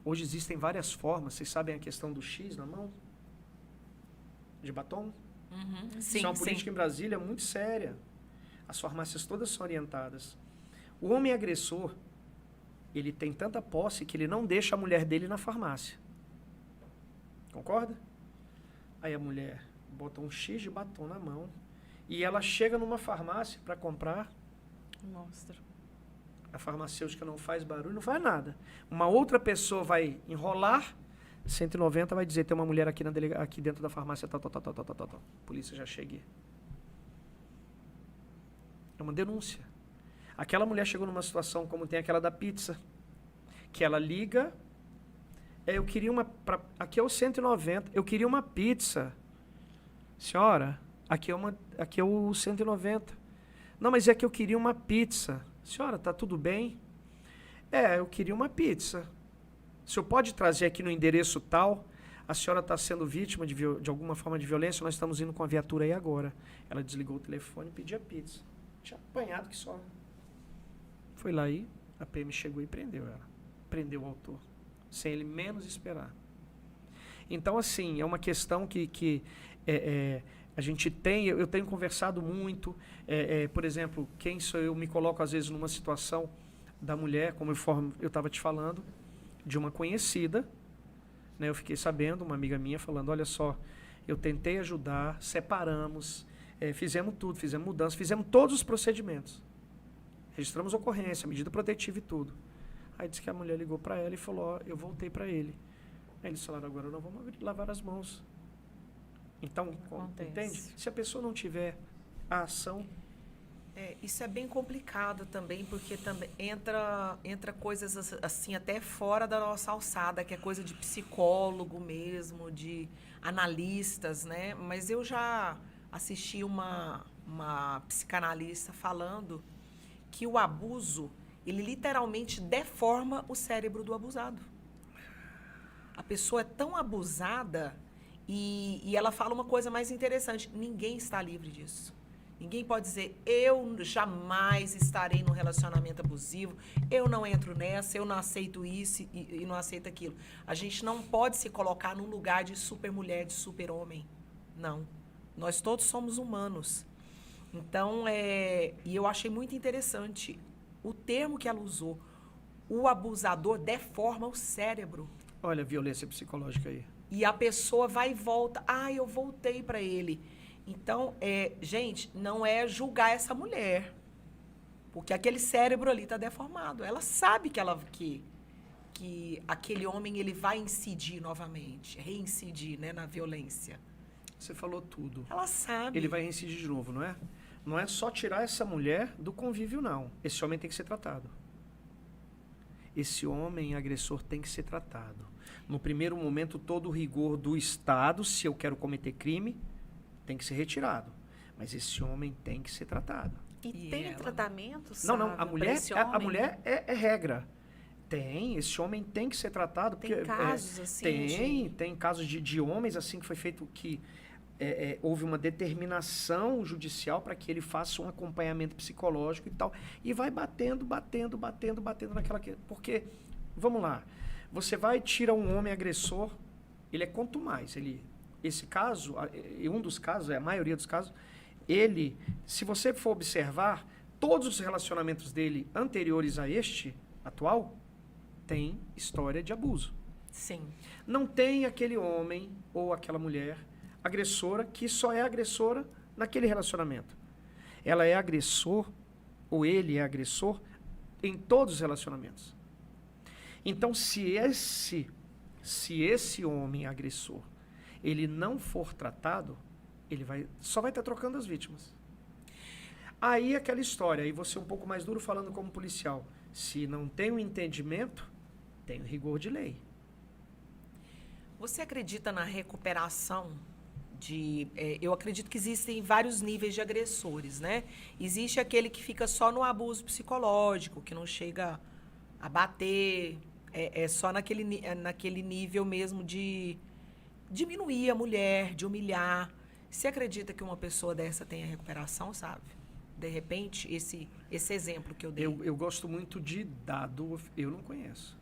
Hoje existem várias formas, vocês sabem a questão do X na mão? De batom?
Uhum.
Isso é uma política em Brasília muito séria. As farmácias todas são orientadas. O homem agressor, ele tem tanta posse que ele não deixa a mulher dele na farmácia. Concorda? Aí a mulher bota um X de batom na mão e ela chega numa farmácia para comprar.
Mostra.
A farmacêutica não faz barulho, não faz nada. Uma outra pessoa vai enrolar, 190 vai dizer, tem uma mulher aqui, aqui dentro da farmácia, tal. Polícia já cheguei. É uma denúncia. Aquela mulher chegou numa situação como tem aquela da pizza, que ela liga, eu queria uma, aqui é o 190, eu queria uma pizza. Senhora, aqui é o 190. Não, mas é que eu queria uma pizza. Senhora, tá tudo bem? Eu queria uma pizza. O senhor pode trazer aqui no endereço tal? A senhora está sendo vítima de alguma forma de violência, nós estamos indo com a viatura aí agora. Ela desligou o telefone e pediu a pizza. Tinha apanhado que só. Foi lá e a PM chegou e prendeu ela. Prendeu o autor. sem ele menos esperar. Então, assim, é uma questão que a gente tem, eu tenho conversado muito, por exemplo, quem sou eu, me coloco às vezes numa situação da mulher, como eu estava te falando, de uma conhecida, né, eu fiquei sabendo, uma amiga minha falando, olha só, eu tentei ajudar, separamos, fizemos tudo, fizemos mudança, fizemos todos os procedimentos. Registramos ocorrência, medida protetiva e tudo. Aí disse que a mulher ligou para ela e falou, ó, eu voltei para ele. Aí eles falaram, agora nós vamos lavar as mãos. Então, entende? Se a pessoa não tiver a ação...
Isso é bem complicado também, porque também entra coisas assim até fora da nossa alçada, que é coisa de psicólogo mesmo, de analistas, né? Mas eu já assisti uma psicanalista falando que o abuso, ele literalmente deforma o cérebro do abusado. A pessoa é tão abusada e ela fala uma coisa mais interessante, ninguém está livre disso. Ninguém pode dizer, eu jamais estarei num relacionamento abusivo, eu não entro nessa, eu não aceito isso e não aceito aquilo. A gente não pode se colocar num lugar de super mulher, de super homem. Não. Nós todos somos humanos. Então, e eu achei muito interessante o termo que ela usou. O abusador deforma o cérebro.
Olha a violência psicológica aí.
E a pessoa vai e volta. Eu voltei para ele. Então, gente, não é julgar essa mulher. Porque aquele cérebro ali está deformado. Ela sabe que aquele homem ele vai incidir novamente, reincidir, né, na violência.
Você falou tudo.
Ela sabe.
Ele vai reincidir de novo, não é? Não é só tirar essa mulher do convívio, não. Esse homem tem que ser tratado. Esse homem agressor tem que ser tratado. No primeiro momento, todo o rigor do Estado, se eu quero cometer crime, tem que ser retirado. Mas esse homem tem que ser tratado.
E tem tratamento,
Não, a mulher é regra. Tem, esse homem tem que ser tratado.
Tem
porque,
casos assim?
Tem casos de homens assim que foi feito que houve uma determinação judicial para que ele faça um acompanhamento psicológico e tal. E vai batendo naquela... Porque, vamos lá, você vai tirar um homem agressor, ele é quanto mais, esse caso, um dos casos, a maioria dos casos, ele, se você for observar, todos os relacionamentos dele anteriores a este atual, tem história de abuso.
Sim.
Não tem aquele homem ou aquela mulher agressora que só é agressora naquele relacionamento. Ela é agressor, ou ele é agressor, em todos os relacionamentos. Então, se esse homem agressor ele não for tratado, ele só vai estar trocando as vítimas. Aí aquela história, aí você um pouco mais duro falando como policial, se não tem um entendimento, tem o rigor de lei.
Você acredita na recuperação eu acredito que existem vários níveis de agressores, né? Existe aquele que fica só no abuso psicológico, que não chega a bater, só naquele nível mesmo de diminuir a mulher, de humilhar. Você acredita que uma pessoa dessa tenha recuperação, sabe? De repente, esse exemplo que eu dei.
Eu gosto muito de dado, eu não conheço.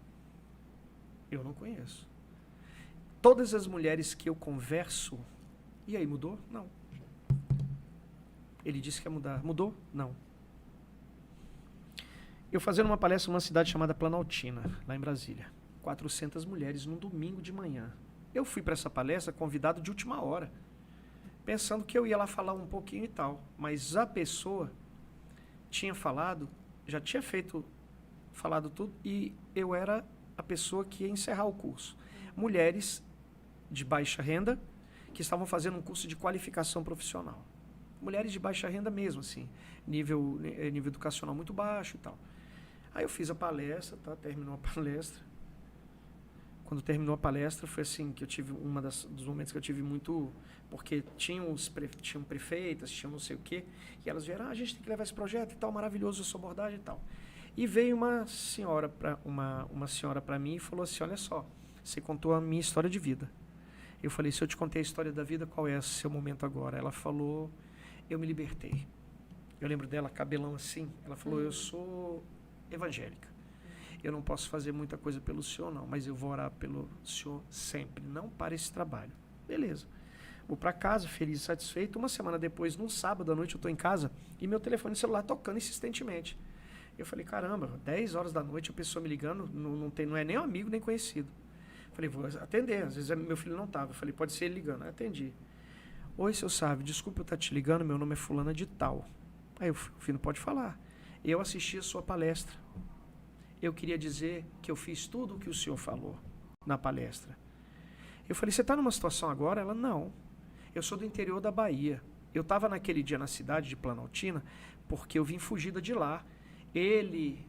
Todas as mulheres que eu converso, e aí, mudou? Não. Ele disse que ia mudar. Mudou? Não. Eu fazendo uma palestra numa cidade chamada Planaltina, lá em Brasília. 400 mulheres num domingo de manhã. Eu fui para essa palestra convidado de última hora, pensando que eu ia lá falar um pouquinho e tal. Mas a pessoa tinha falado, já tinha falado tudo, e eu era a pessoa que ia encerrar o curso. Mulheres de baixa renda, que estavam fazendo um curso de qualificação profissional. Mulheres de baixa renda mesmo, assim, nível educacional muito baixo e tal. Aí eu fiz a palestra, tá? Terminou a palestra. Quando terminou a palestra, foi assim que eu tive dos momentos que eu tive muito... Porque tinham prefeitas, tinham não sei o quê, e elas vieram, a gente tem que levar esse projeto e tal, maravilhoso a sua abordagem e tal. E veio uma senhora para mim e falou assim, olha só, você contou a minha história de vida. Eu falei, se eu te contei a história da vida, qual é o seu momento agora? Ela falou, eu me libertei. Eu lembro dela, cabelão assim. Ela falou, eu sou evangélica. eu não posso fazer muita coisa pelo senhor, não, mas eu vou orar pelo senhor sempre, não para esse trabalho. Beleza. Vou para casa, feliz e satisfeito. Uma semana depois, num sábado à noite, eu estou em casa e meu telefone celular tocando insistentemente. Eu falei, caramba, 10 horas da noite, a pessoa me ligando, não é nem um amigo, nem conhecido. Falei, vou atender. Às vezes meu filho não estava. Falei, pode ser ele ligando. Aí atendi. Oi, seu Sávio, desculpa eu estar te ligando, meu nome é fulana de tal. Aí o filho pode falar. Eu assisti a sua palestra. Eu queria dizer que eu fiz tudo o que o senhor falou na palestra. Eu falei, você está numa situação agora? Ela, não. Eu sou do interior da Bahia. Eu estava naquele dia na cidade de Planaltina porque eu vim fugida de lá. Ele,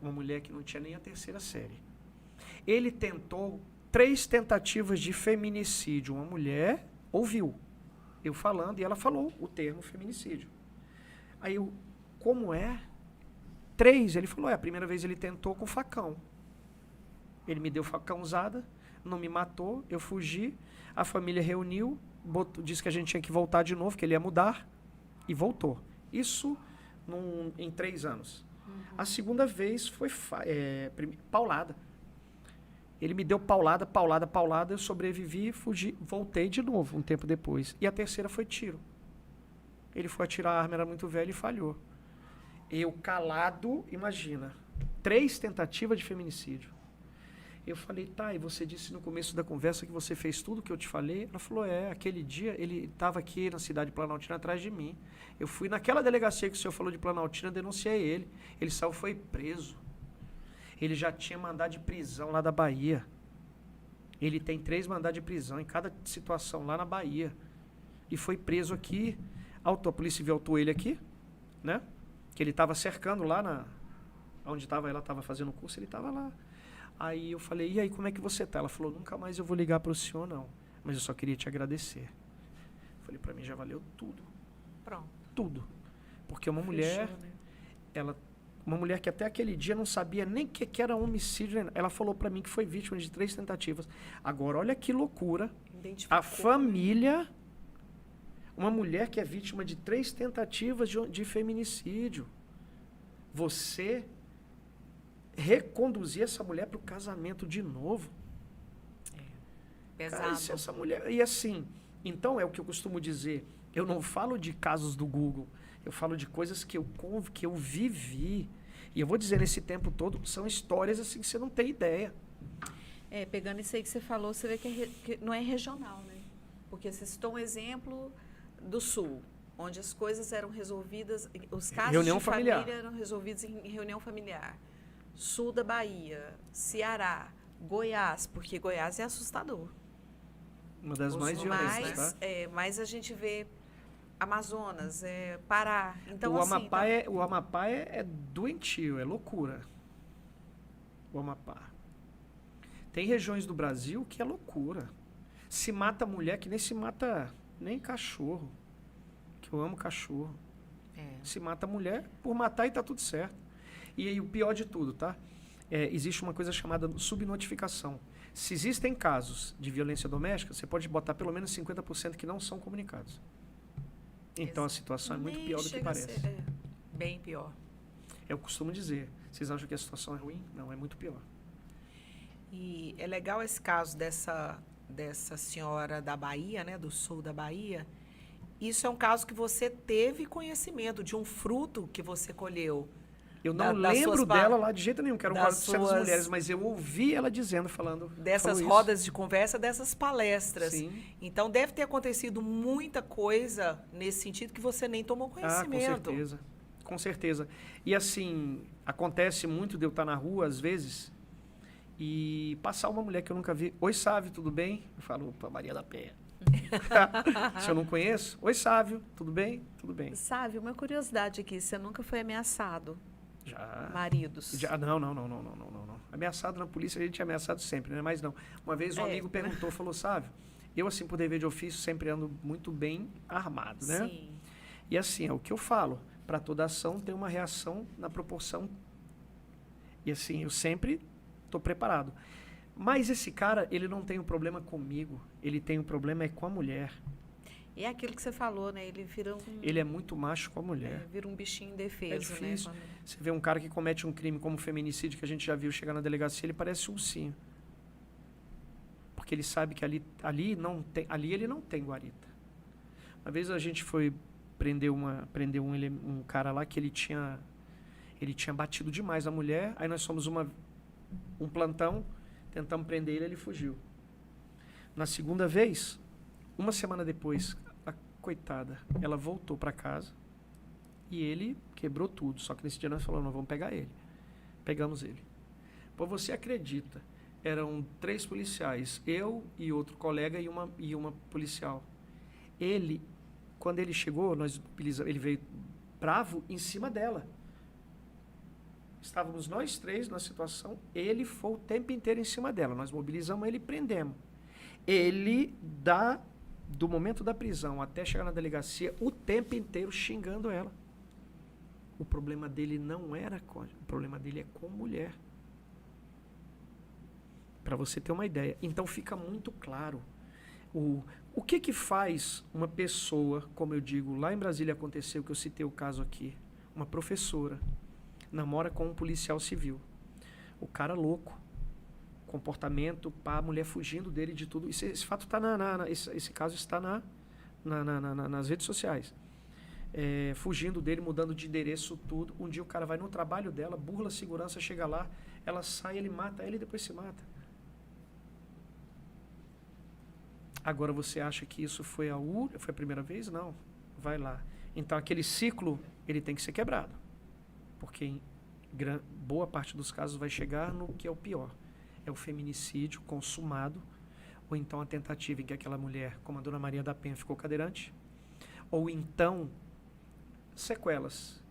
uma mulher que não tinha nem a 3ª série, ele tentou 3 tentativas de feminicídio. Uma mulher ouviu eu falando e ela falou o termo feminicídio. Aí eu, como é? 3, ele falou, a primeira vez ele tentou com facão. Ele me deu facãozada, não me matou, eu fugi, a família reuniu, disse que a gente tinha que voltar de novo, que ele ia mudar, e voltou. Isso em 3 anos. A segunda vez foi paulada. Ele me deu paulada, eu sobrevivi, fugi, voltei de novo um tempo depois. E a terceira foi tiro. Ele foi atirar, a arma era muito velha e falhou. Eu calado, imagina, 3 tentativas de feminicídio. Eu falei, tá, e você disse no começo da conversa que você fez tudo que eu te falei? Ela falou, aquele dia ele estava aqui na cidade de Planaltina atrás de mim. Eu fui naquela delegacia que o senhor falou de Planaltina, denunciei ele. Ele saiu, foi preso. Ele já tinha mandado de prisão lá da Bahia. Ele tem 3 mandados de prisão em cada situação lá na Bahia. E foi preso aqui. A Polícia Civil autuou ele aqui, né? Que ele estava cercando lá onde ela estava fazendo o curso, ele estava lá. Aí eu falei, e aí, como é que você tá? Ela falou, nunca mais eu vou ligar para o senhor, não. Mas eu só queria te agradecer. Eu falei, para mim já valeu tudo.
Pronto.
Tudo. Porque uma mulher,
né?
uma mulher que até aquele dia não sabia nem que era homicídio, ela falou para mim que foi vítima de 3 tentativas. Agora, olha que loucura. A família, uma mulher que é vítima de 3 tentativas de feminicídio. Você reconduzir essa mulher para o casamento de novo.
Pesado.
Cara, essa mulher, e assim, então é o que eu costumo dizer, eu não falo de casos do Google, eu falo de coisas que eu vivi. E eu vou dizer, nesse tempo todo, são histórias assim que você não tem ideia.
Pegando isso aí que você falou, você vê que não é regional, né? Porque você citou um exemplo do Sul, onde as coisas eram resolvidas, os casos
reunião
de
familiar.
família eram resolvidos em reunião familiar. Sul da Bahia, Ceará, Goiás, porque Goiás é assustador.
Uma das mais violentas, tá?
Mas a gente vê Amazonas, Pará. Então,
o
assim,
Amapá é doentio, é loucura. O Amapá. Tem regiões do Brasil que é loucura. Se mata mulher que nem se mata nem cachorro. Que eu amo cachorro. Se mata mulher por matar e tá tudo certo. E aí o pior de tudo, tá? Existe uma coisa chamada subnotificação. Se existem casos de violência doméstica, você pode botar pelo menos 50% que não são comunicados. Então a situação é muito pior do que parece.
Bem pior.
Eu costumo dizer, vocês acham que a situação é ruim? Não, é muito pior.
E é legal esse caso dessa senhora da Bahia, né, do sul da Bahia. Isso é um caso que você teve conhecimento de um fruto que você colheu.
Eu não lembro dela lá de jeito nenhum, que era um caso das mulheres, mas eu ouvi ela falando.
Dessas rodas de conversa, dessas palestras.
Sim.
Então, deve ter acontecido muita coisa nesse sentido que você nem tomou conhecimento.
Com certeza. Com certeza. E assim, acontece muito de eu estar na rua, às vezes, e passar uma mulher que eu nunca vi. Oi, Sávio, tudo bem? Eu falo, opa, Maria da Penha. Se eu não conheço, oi, Sávio, tudo bem? Tudo bem.
Sávio, uma curiosidade aqui, você nunca foi ameaçado?
Já.
Maridos.
Já, não. Ameaçado na polícia, a gente é ameaçado sempre, né? Mas não. Uma vez um amigo perguntou, falou, Sávio, eu assim, por dever de ofício, sempre ando muito bem armado, né?
Sim.
E assim, é o que eu falo, para toda ação tem uma reação na proporção. E assim, eu sempre estou preparado. Mas esse cara, ele não tem um problema comigo, ele tem um problema com a mulher.
E é aquilo que você falou, né? Ele vira
Ele é muito macho com a mulher.
vira um bichinho
É
indefeso, né?
difícil. Você vê um cara que comete um crime como feminicídio, que a gente já viu chegar na delegacia, ele parece um ursinho. Porque ele sabe que ali ele não tem guarita. Uma vez a gente foi prender um cara lá que ele tinha batido demais a mulher, aí nós fomos um plantão, tentamos prender ele fugiu. Na segunda vez, uma semana depois, a coitada, ela voltou para casa e ele quebrou tudo. Só que nesse dia nós falamos, vamos pegar ele. Pegamos ele. Pô, você acredita, eram 3 policiais, eu e outro colega e uma policial. Quando ele chegou, ele veio bravo em cima dela. Estávamos nós 3 na situação, ele foi o tempo inteiro em cima dela. Nós mobilizamos ele e prendemos. Ele, do momento da prisão até chegar na delegacia, o tempo inteiro xingando ela. O problema dele não era cônjuge, o problema dele é com mulher. Para você ter uma ideia. Então fica muito claro. O que faz uma pessoa, como eu digo, lá em Brasília aconteceu, que eu citei o caso aqui, uma professora namora com um policial civil. O cara louco. Comportamento, a mulher fugindo dele de tudo. Esse fato está esse caso está nas redes sociais. Fugindo dele, mudando de endereço, tudo. Um dia o cara vai no trabalho dela, burla a segurança, chega lá, ela sai, ele mata ela e depois se mata. Agora você acha que isso foi a primeira vez? Não. Vai lá. Então aquele ciclo, ele tem que ser quebrado. Porque em boa parte dos casos vai chegar no que é o pior. É o feminicídio consumado, ou então a tentativa em que aquela mulher, como a dona Maria da Penha, ficou cadeirante, ou então sequelas.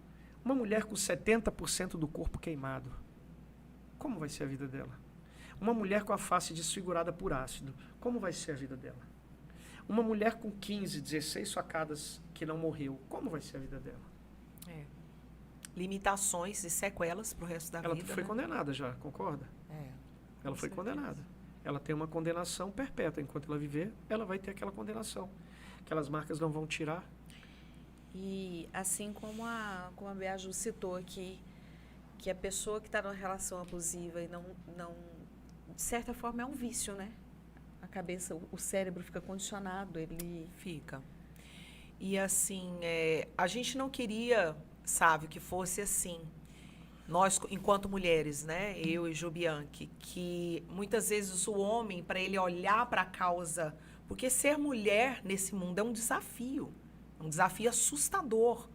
Uma mulher com 70% do corpo queimado, como vai ser a vida dela? Uma mulher com a face desfigurada por ácido, como vai ser a vida dela? Uma mulher com 15, 16 facadas que não morreu, como vai ser a vida dela?
Limitações e sequelas para o resto da vida.
Ela foi condenada já, concorda? Ela foi condenada. Ela tem uma condenação perpétua. Enquanto ela viver, ela vai ter aquela condenação. Aquelas marcas não vão tirar.
E assim como a Beaju citou aqui, que a pessoa que está numa relação abusiva e não, de certa forma, é um vício, né? A cabeça, o cérebro fica condicionado, ele...
Fica. E assim, a gente não queria, sabe, que fosse assim. Nós, enquanto mulheres, né, eu e Ju Bianchi, que muitas vezes o homem, para ele olhar para a causa, porque ser mulher nesse mundo é um desafio assustador.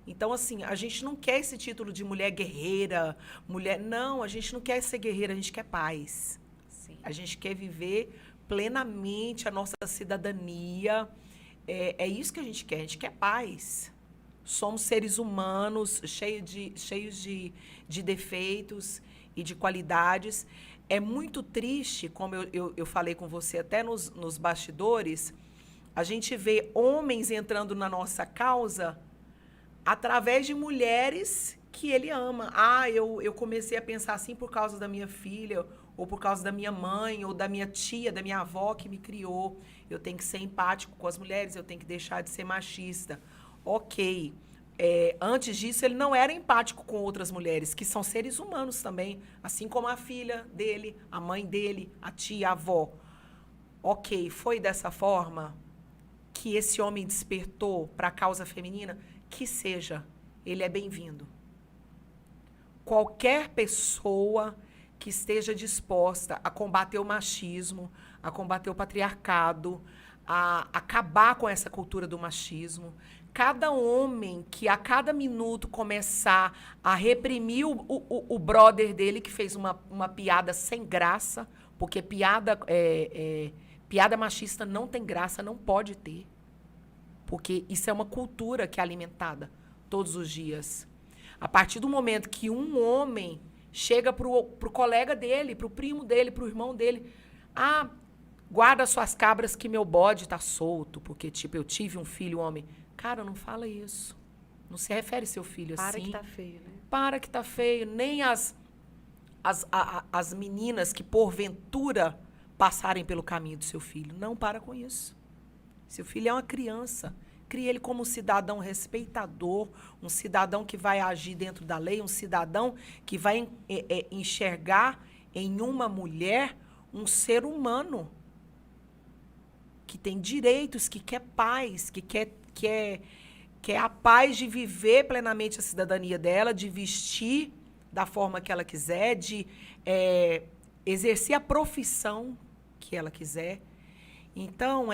Então, assim, a gente não quer esse título de mulher guerreira, não, a gente não quer ser guerreira, a gente quer paz.
Sim.
A gente quer viver plenamente a nossa cidadania, é isso que a gente quer paz. Somos seres humanos cheios de defeitos e de qualidades. É muito triste, como eu falei com você até nos bastidores, a gente vê homens entrando na nossa causa através de mulheres que ele ama. Eu comecei a pensar assim por causa da minha filha, ou por causa da minha mãe, ou da minha tia, da minha avó que me criou. Eu tenho que ser empático com as mulheres, eu tenho que deixar de ser machista. Ok. Antes disso, ele não era empático com outras mulheres, que são seres humanos também, assim como a filha dele, a mãe dele, a tia, a avó. Ok, foi dessa forma que esse homem despertou para a causa feminina? Que seja, ele é bem-vindo. Qualquer pessoa que esteja disposta a combater o machismo, a combater o patriarcado, a acabar com essa cultura do machismo. Cada homem que a cada minuto começar a reprimir o brother dele que fez uma piada sem graça, porque piada machista não tem graça, não pode ter. Porque isso é uma cultura que é alimentada todos os dias. A partir do momento que um homem chega pro colega dele, pro primo dele, pro irmão dele, guarda suas cabras que meu bode tá solto, porque, tipo, eu tive um filho homem. Cara, não fala isso. Não se refere seu filho
Para
assim.
que tá feio, né?
Para que tá feio. Nem as meninas que, porventura, passarem pelo caminho do seu filho. Não para com isso. Seu filho é uma criança. Crie ele como um cidadão respeitador, um cidadão que vai agir dentro da lei, um cidadão que vai enxergar em uma mulher um ser humano que tem direitos, que quer paz, que quer a paz de viver plenamente a cidadania dela, de vestir da forma que ela quiser, de exercer a profissão que ela quiser. Então,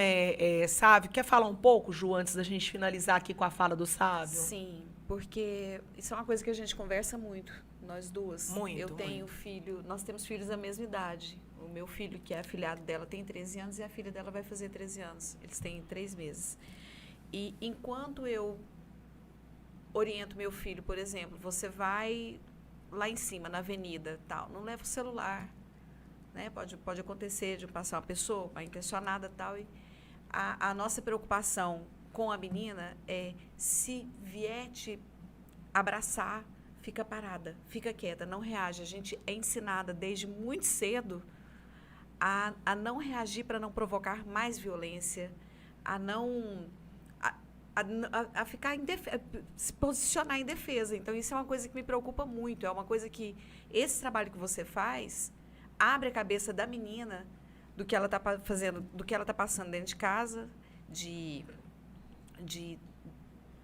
Sávio, quer falar um pouco, Ju, antes da gente finalizar aqui com a fala do Sávio?
Sim, porque isso é uma coisa que a gente conversa muito, nós duas.
Muito,
Eu tenho
muito.
filho, nós temos filhos da mesma idade. O meu filho, que é afilhado dela, tem 13 anos e a filha dela vai fazer 13 anos. Eles têm 3 meses. E enquanto eu oriento meu filho, por exemplo, você vai lá em cima, na avenida, tal, não leva o celular. Né? Pode acontecer de passar uma pessoa mal intencionada e tal. E a nossa preocupação com a menina é, se vier te abraçar, fica parada, fica quieta, não reage. A gente é ensinada desde muito cedo a não reagir para não provocar mais violência, a não... A ficar se posicionar em defesa. Então, isso é uma coisa que me preocupa muito. É uma coisa que esse trabalho que você faz abre a cabeça da menina do que ela está fazendo, do que ela está passando dentro de casa, de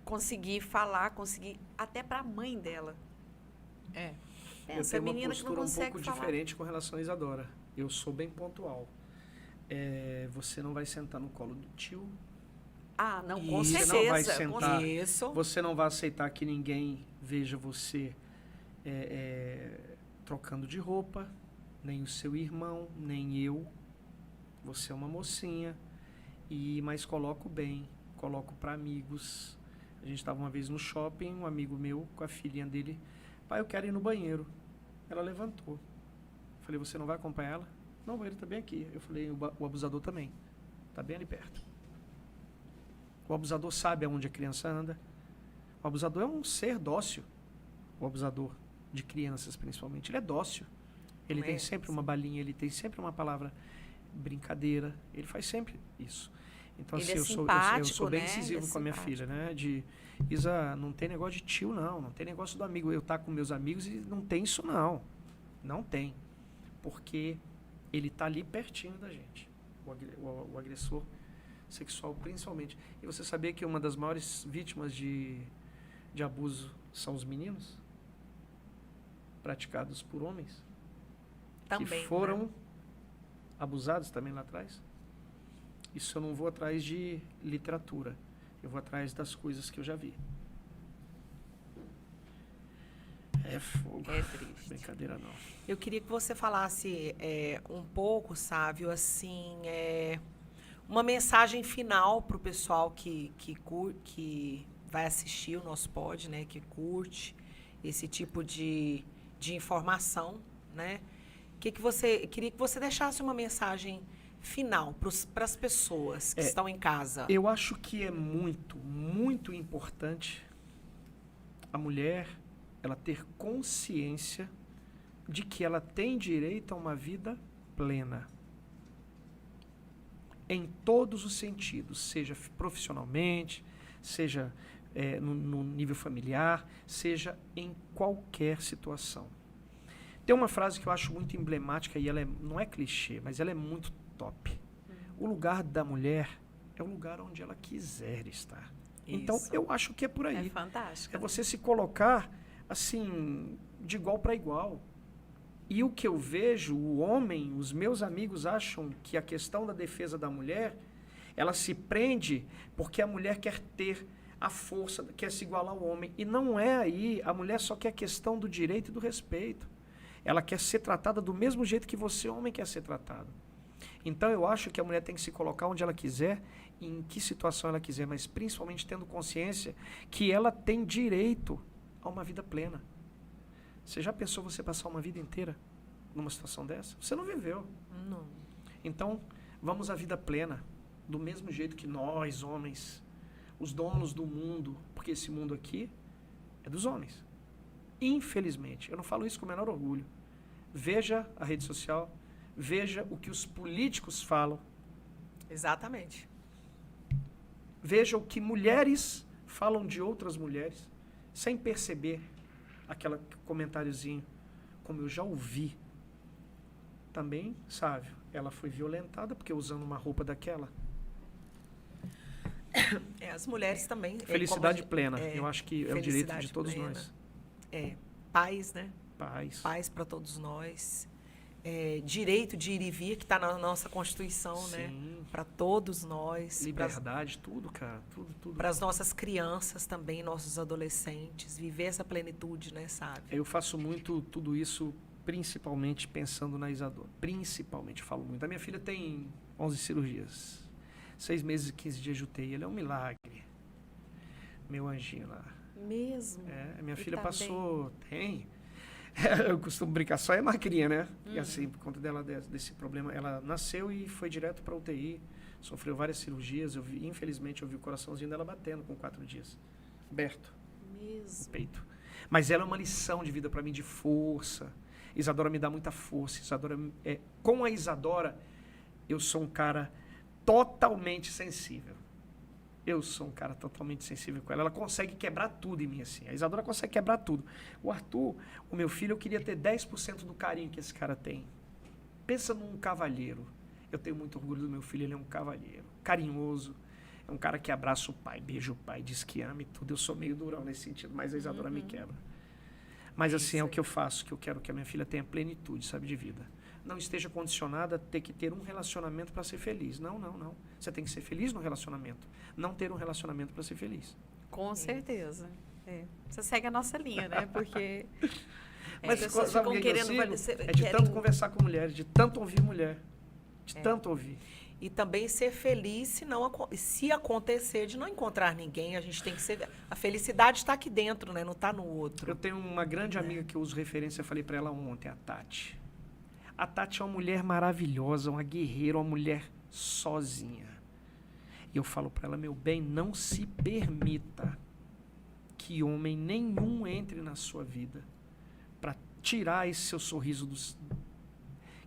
conseguir falar, conseguir até para a mãe dela. Pensa,
Eu tenho
a menina
uma
que não
postura um
consegue
pouco
falar.
diferente com relação a Isadora. Eu sou bem pontual. Você não vai sentar no colo do tio.
Ah, não, com
Você
certeza.
não vai
com
sentar.
Isso.
Você não vai aceitar que ninguém veja você trocando de roupa, nem o seu irmão, nem eu. Você é uma mocinha, mas coloco bem, coloco para amigos. A gente estava uma vez no shopping, um amigo meu com a filhinha dele, pai, eu quero ir no banheiro. Ela levantou. Falei, você não vai acompanhar ela? Não, o banheiro está bem aqui. Eu falei, o abusador também. Está bem ali perto. O abusador sabe aonde a criança anda. O abusador é um ser dócil. O abusador de crianças, principalmente. Ele é dócil. Ele tem sempre uma balinha, ele tem sempre uma palavra brincadeira. Ele faz sempre isso. Então,
Ele
assim,
é
eu sou bem
simpático, né?
incisivo
Ele é
com a minha
simpático.
filha, né? Isa, não tem negócio de tio, não. Não tem negócio do amigo. Eu estar com meus amigos e não tem isso, não. Não tem. Porque ele está ali pertinho da gente. O agressor sexual, principalmente. E você sabia que uma das maiores vítimas de abuso são os meninos? Praticados por homens?
Também,
que foram abusados também lá atrás? Isso eu não vou atrás de literatura. Eu vou atrás das coisas que eu já vi. É fogo.
É triste.
Brincadeira não.
Eu queria que você falasse um pouco, Sávio, assim, uma mensagem final para o pessoal que vai assistir o nosso pod, né, que curte esse tipo de informação, né? Queria que você deixasse uma mensagem final para as pessoas que estão em casa.
Eu acho que é muito, muito importante a mulher ela ter consciência de que ela tem direito a uma vida plena. Em todos os sentidos, seja profissionalmente, seja no nível familiar, seja em qualquer situação. Tem uma frase que eu acho muito emblemática e ela não é clichê, mas ela é muito top. O lugar da mulher é o lugar onde ela quiser estar.
Isso.
Então, eu acho que é por aí.
É fantástico.
É você se colocar, assim, de igual para igual. E o que eu vejo, o homem, os meus amigos acham que a questão da defesa da mulher, ela se prende porque a mulher quer ter a força, quer se igualar ao homem. E não é aí. A mulher só quer a questão do direito e do respeito. Ela quer ser tratada do mesmo jeito que você, homem, quer ser tratado. Então, eu acho que a mulher tem que se colocar onde ela quiser, em que situação ela quiser, mas principalmente tendo consciência que ela tem direito a uma vida plena. Você já pensou você passar uma vida inteira numa situação dessa? Você não viveu.
Não.
Então, vamos à vida plena, do mesmo jeito que nós, homens, os donos do mundo, porque esse mundo aqui é dos homens. Infelizmente, eu não falo isso com o menor orgulho. Veja a rede social, veja o que os políticos falam.
Exatamente.
veja o que mulheres falam de outras mulheres, sem perceber aquele comentáriozinho, como eu já ouvi. Também, sabe, ela foi violentada porque usando uma roupa daquela.
As mulheres também.
Felicidade plena. Eu acho que é o direito de todos
plena.
nós.
Paz, né?
Paz.
Paz para todos nós. Direito de ir e vir, que está na nossa Constituição,
Sim.
né? Para todos nós.
Liberdade, tudo, cara. Tudo.
Para as nossas crianças também, nossos adolescentes. Viver essa plenitude, né, sabe?
Eu faço muito tudo isso, principalmente pensando na Isadora. Principalmente, falo muito. A minha filha tem 11 cirurgias. 6 meses e 15 dias de UTI. Ele é um milagre. Meu anjinho lá.
Mesmo?
Minha
E
filha
tá
passou... Tem. Eu costumo brincar, só é magrinha, né? E assim, por conta dela desse problema, ela nasceu e foi direto para UTI, sofreu várias cirurgias, infelizmente eu vi o coraçãozinho dela batendo com 4 dias, aberto,
Mesmo?
no peito. Mas ela é uma lição de vida para mim, de força. Isadora me dá muita força. Com a Isadora, eu sou um cara totalmente sensível. Eu sou um cara totalmente sensível com ela. Ela consegue quebrar tudo em mim, assim. A Isadora consegue quebrar tudo. O Arthur, o meu filho, eu queria ter 10% do carinho que esse cara tem. Pensa num cavalheiro. Eu tenho muito orgulho do meu filho, ele é um cavalheiro. Carinhoso. É um cara que abraça o pai, beija o pai, diz que ama e tudo. Eu sou meio durão nesse sentido, mas a Isadora me quebra. Mas assim, é o que eu faço, que eu quero que a minha filha tenha plenitude, sabe, de vida. Não esteja condicionada a ter que ter um relacionamento para ser feliz. Não. Você tem que ser feliz no relacionamento. Não ter um relacionamento para ser feliz.
Com certeza. Você segue a nossa linha, né? Porque
Mas
pessoas
sabe o
ficam
que eu
querendo...
sigo? É de tanto conversar com mulheres, de tanto ouvir mulher. De tanto ouvir.
E também ser feliz se acontecer de não encontrar ninguém. A gente tem que ser... A felicidade está aqui dentro, né? Não está no outro.
Eu tenho uma grande amiga que eu uso referência, eu falei para ela ontem, a Tati. A Tati é uma mulher maravilhosa, uma guerreira, uma mulher sozinha. E eu falo para ela, meu bem, não se permita que homem nenhum entre na sua vida para tirar esse seu sorriso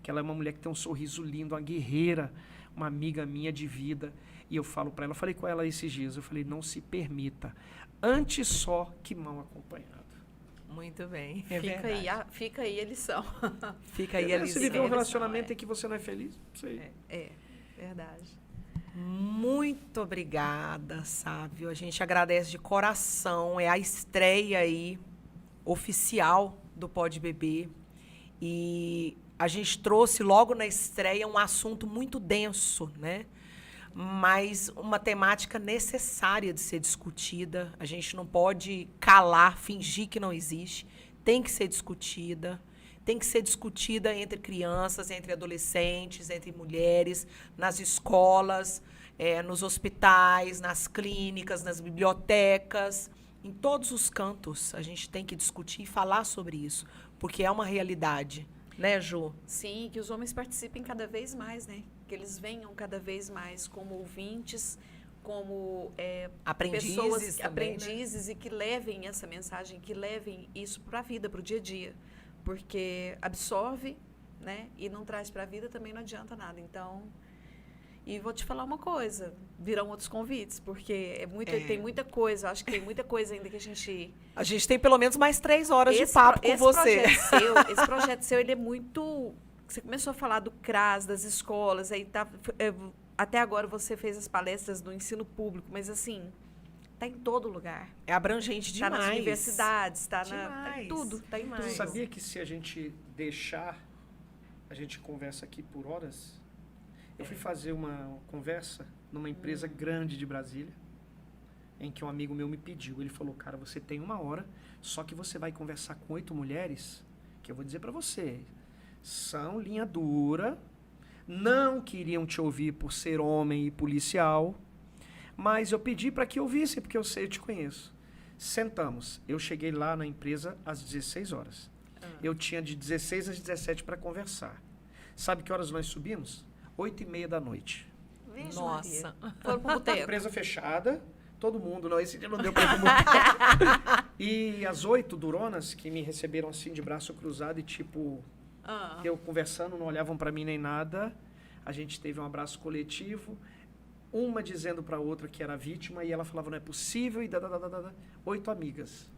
que ela é uma mulher que tem um sorriso lindo, uma guerreira, uma amiga minha de vida. E eu falo para ela, eu falei com ela esses dias, eu falei, não se permita, antes só que mal acompanhado.
Muito bem.
Fica aí a lição.
Fica aí a lição.
Se viver um relacionamento em que você não é feliz, sei.
Verdade.
Muito obrigada, Sávio. A gente agradece de coração. É a estreia aí oficial do Pode Beber. E a gente trouxe logo na estreia um assunto muito denso, né? Mas uma temática necessária de ser discutida. A gente não pode calar, fingir que não existe. Tem que ser discutida. Tem que ser discutida entre crianças, entre adolescentes, entre mulheres, nas escolas, nos hospitais, nas clínicas, nas bibliotecas. Em todos os cantos, a gente tem que discutir e falar sobre isso, porque é uma realidade. Né, Ju?
Sim, que os homens participem cada vez mais, né? Que eles venham cada vez mais como ouvintes, como
aprendizes
pessoas,
também,
aprendizes, né? E que levem essa mensagem, que levem isso para a vida, para o dia a dia. Porque absorve, né? E não traz para a vida, também não adianta nada. Então, e vou te falar uma coisa, virão outros convites, porque tem muita coisa, acho que tem muita coisa ainda que a gente...
A gente tem pelo menos mais 3 horas de papo com você.
Esse projeto seu, ele é muito... Você começou a falar do CRAS, das escolas, aí até agora você fez as palestras do ensino público, mas assim, tá em todo lugar.
É abrangente demais.
Tá nas universidades, tá em tudo, tá em tudo.
Tu sabia que se a gente deixar, a gente conversa aqui por horas? Eu fui fazer uma conversa numa empresa grande de Brasília, em que um amigo meu me pediu. Ele falou, cara, você tem 1 hora, só que você vai conversar com 8 mulheres, que eu vou dizer para você, são linha dura, não queriam te ouvir por ser homem e policial, mas eu pedi para que ouvisse, porque eu sei, eu te conheço. Sentamos. Eu cheguei lá na empresa às 16 horas. Eu tinha de 16 às 17 para conversar. Sabe que horas nós subimos? 8h30 da noite.
Vixe,
nossa.
Foram pro boteco.
Empresa fechada, todo mundo. Não, esse dia não deu para ir pro boteco. E as 8 duronas que me receberam assim de braço cruzado e tipo... Eu conversando, não olhavam para mim nem nada. A gente teve um abraço coletivo. uma dizendo para outra que era vítima, e ela falava, não é possível, e 8 amigas.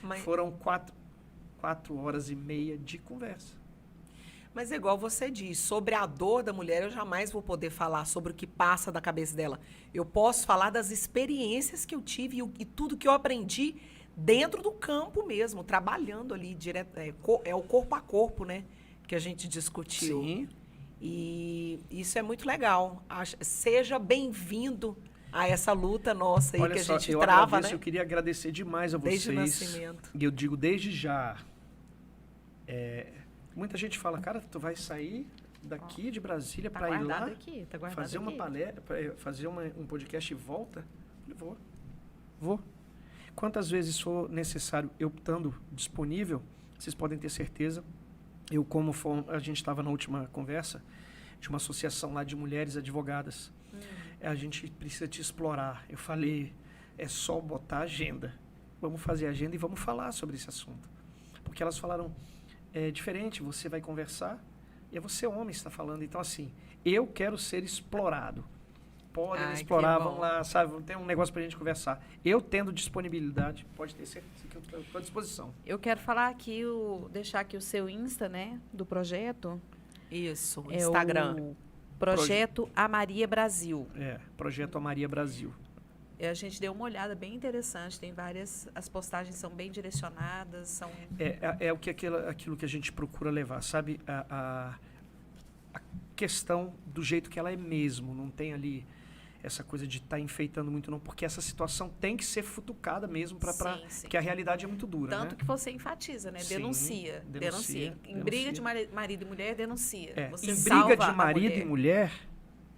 Mas,
Foram 4 horas e meia de conversa.
mas é igual você diz, sobre a dor da mulher, eu jamais vou poder falar sobre o que passa da cabeça dela. Eu posso falar das experiências que eu tive e tudo que eu aprendi dentro do campo mesmo, trabalhando ali, direto, é o corpo a corpo, né? Que a gente discutiu.
Sim.
E isso é muito legal. Seja bem-vindo a essa luta nossa aí
Olha
que a
só,
gente
eu
trava,
agradeço,
né?
eu queria agradecer demais a
Desde o
vocês.
nascimento.
E eu digo desde já. Muita gente fala, cara, tu vai sair daqui de Brasília
Tá
para ir
guardado
lá,
aqui, tá guardado
fazer uma
aqui.
palestra, fazer um podcast e volta? Eu falei, vou. Quantas vezes for necessário, eu estando disponível, vocês podem ter certeza. Eu, a gente estava na última conversa, de uma associação lá de mulheres advogadas. A gente precisa te explorar. Eu falei, é só botar agenda. Vamos fazer agenda e vamos falar sobre esse assunto. Porque elas falaram, é diferente, você vai conversar e é você homem que está falando. Então, assim, eu quero ser explorado. Podem me explorar, vamos lá, sabe? Tem um negócio pra gente conversar. Eu tendo disponibilidade, pode ter certeza que eu estou à disposição.
Eu quero falar aqui, deixar aqui o seu Insta, né, do projeto.
Isso,
É
Instagram.
o Projeto Amaria Brasil.
Projeto Amaria Brasil.
A gente deu uma olhada bem interessante, tem várias, as postagens são bem direcionadas, são...
Aquilo que a gente procura levar, sabe? A questão do jeito que ela é mesmo, não tem ali essa coisa de estar enfeitando muito não, porque essa situação tem que ser futucada mesmo,
Sim.
porque a realidade é muito dura,
Tanto
né?
que você enfatiza, né?
Sim,
Denuncia. Em briga de marido e mulher, denuncia. Você
Em
salva
briga de
a
marido
mulher.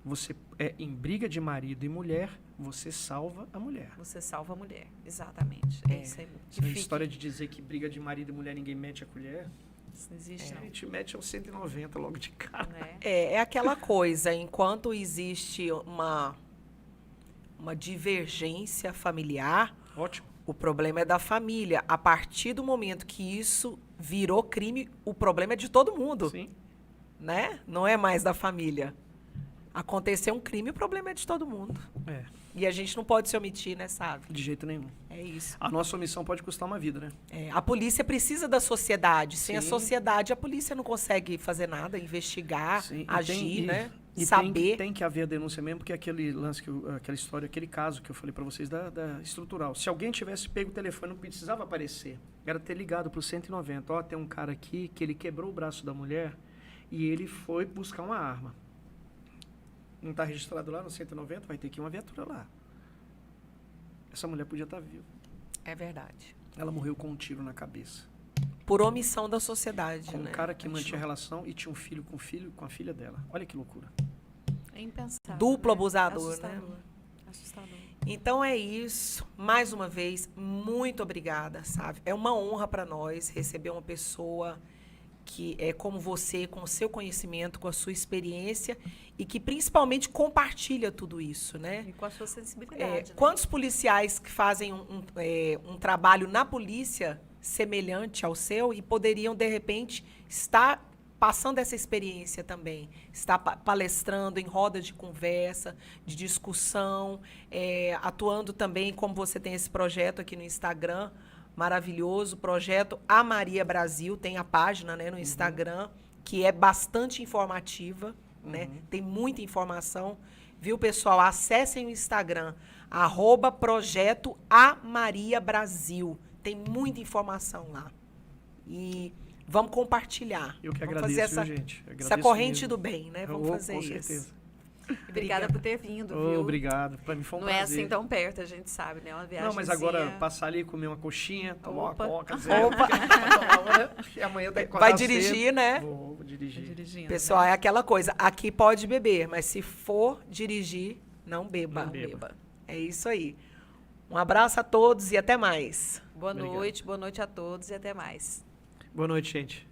e mulher, em briga de marido e mulher, você salva a mulher.
Você salva a mulher, exatamente. É isso aí.
Essa história de dizer que briga de marido e mulher ninguém mete a colher,
Isso não existe,
a
não.
gente mete aos 190 logo de cara.
Né?
É aquela coisa, enquanto existe uma divergência familiar,
Ótimo.
o problema é da família. A partir do momento que isso virou crime, o problema é de todo mundo,
Sim.
né? Não é mais da família. Aconteceu um crime, o problema é de todo mundo. E a gente não pode se omitir, né, sabe?
De jeito nenhum.
É isso.
A nossa omissão pode custar uma vida, né?
A polícia precisa da sociedade. Sem a
Sim.
sociedade, a polícia não consegue fazer nada, investigar,
Sim,
agir, né?
E
saber.
tem que haver a denúncia mesmo, porque aquele lance, aquela história, aquele caso que eu falei para vocês da estrutural. Se alguém tivesse pego o telefone, não precisava aparecer. Era ter ligado pro 190. Ó, tem um cara aqui que ele quebrou o braço da mulher e ele foi buscar uma arma. Não está registrado lá no 190, vai ter que ir uma viatura lá. Essa mulher podia estar viva.
É verdade.
Ela morreu com um tiro na cabeça.
Por omissão da sociedade,
Com
né?
um cara que
A gente
mantinha
não-
relação e tinha um filho com a filha dela. Olha que loucura.
É impensável.
Duplo
né?
abusador, né?
Assustador.
Então é isso. Mais uma vez, muito obrigada, sabe? É uma honra para nós receber uma pessoa que é como você, com o seu conhecimento, com a sua experiência e que principalmente compartilha tudo isso, né?
E com a sua sensibilidade. né?
Quantos policiais que fazem um trabalho na polícia semelhante ao seu e poderiam, de repente, estar passando essa experiência também, estar palestrando em rodas de conversa, de discussão, atuando também, como você tem esse projeto aqui no Instagram, maravilhoso, projeto Amaria Brasil, tem a página, né, no Instagram, que é bastante informativa, né? Tem muita informação, viu, pessoal? Acessem o Instagram, @projeto Amaria Brasil. Tem muita informação lá. E vamos compartilhar.
Eu que
vamos
agradeço,
fazer essa,
viu, gente? Eu
essa
agradeço
corrente
mesmo.
do bem, né? Vamos fazer
com
isso.
certeza.
Obrigada por ter vindo, viu?
Obrigado. Para mim foi um
Não é
prazer.
assim tão perto, a gente sabe, né? Uma viagem.
Não, mas agora passar ali, comer uma coxinha, tomar
Opa.
uma coca, zero,
Opa.
e amanhã tem que
Vai
acordar
dirigir,
cedo.
né?
Vou dirigir.
dirigindo.
Pessoal, é aquela coisa. Aqui pode beber, mas se for dirigir, não beba.
Não beba.
É isso aí. Um abraço a todos e até mais.
Boa
Obrigado.
boa noite a todos e até mais.
Boa noite, gente.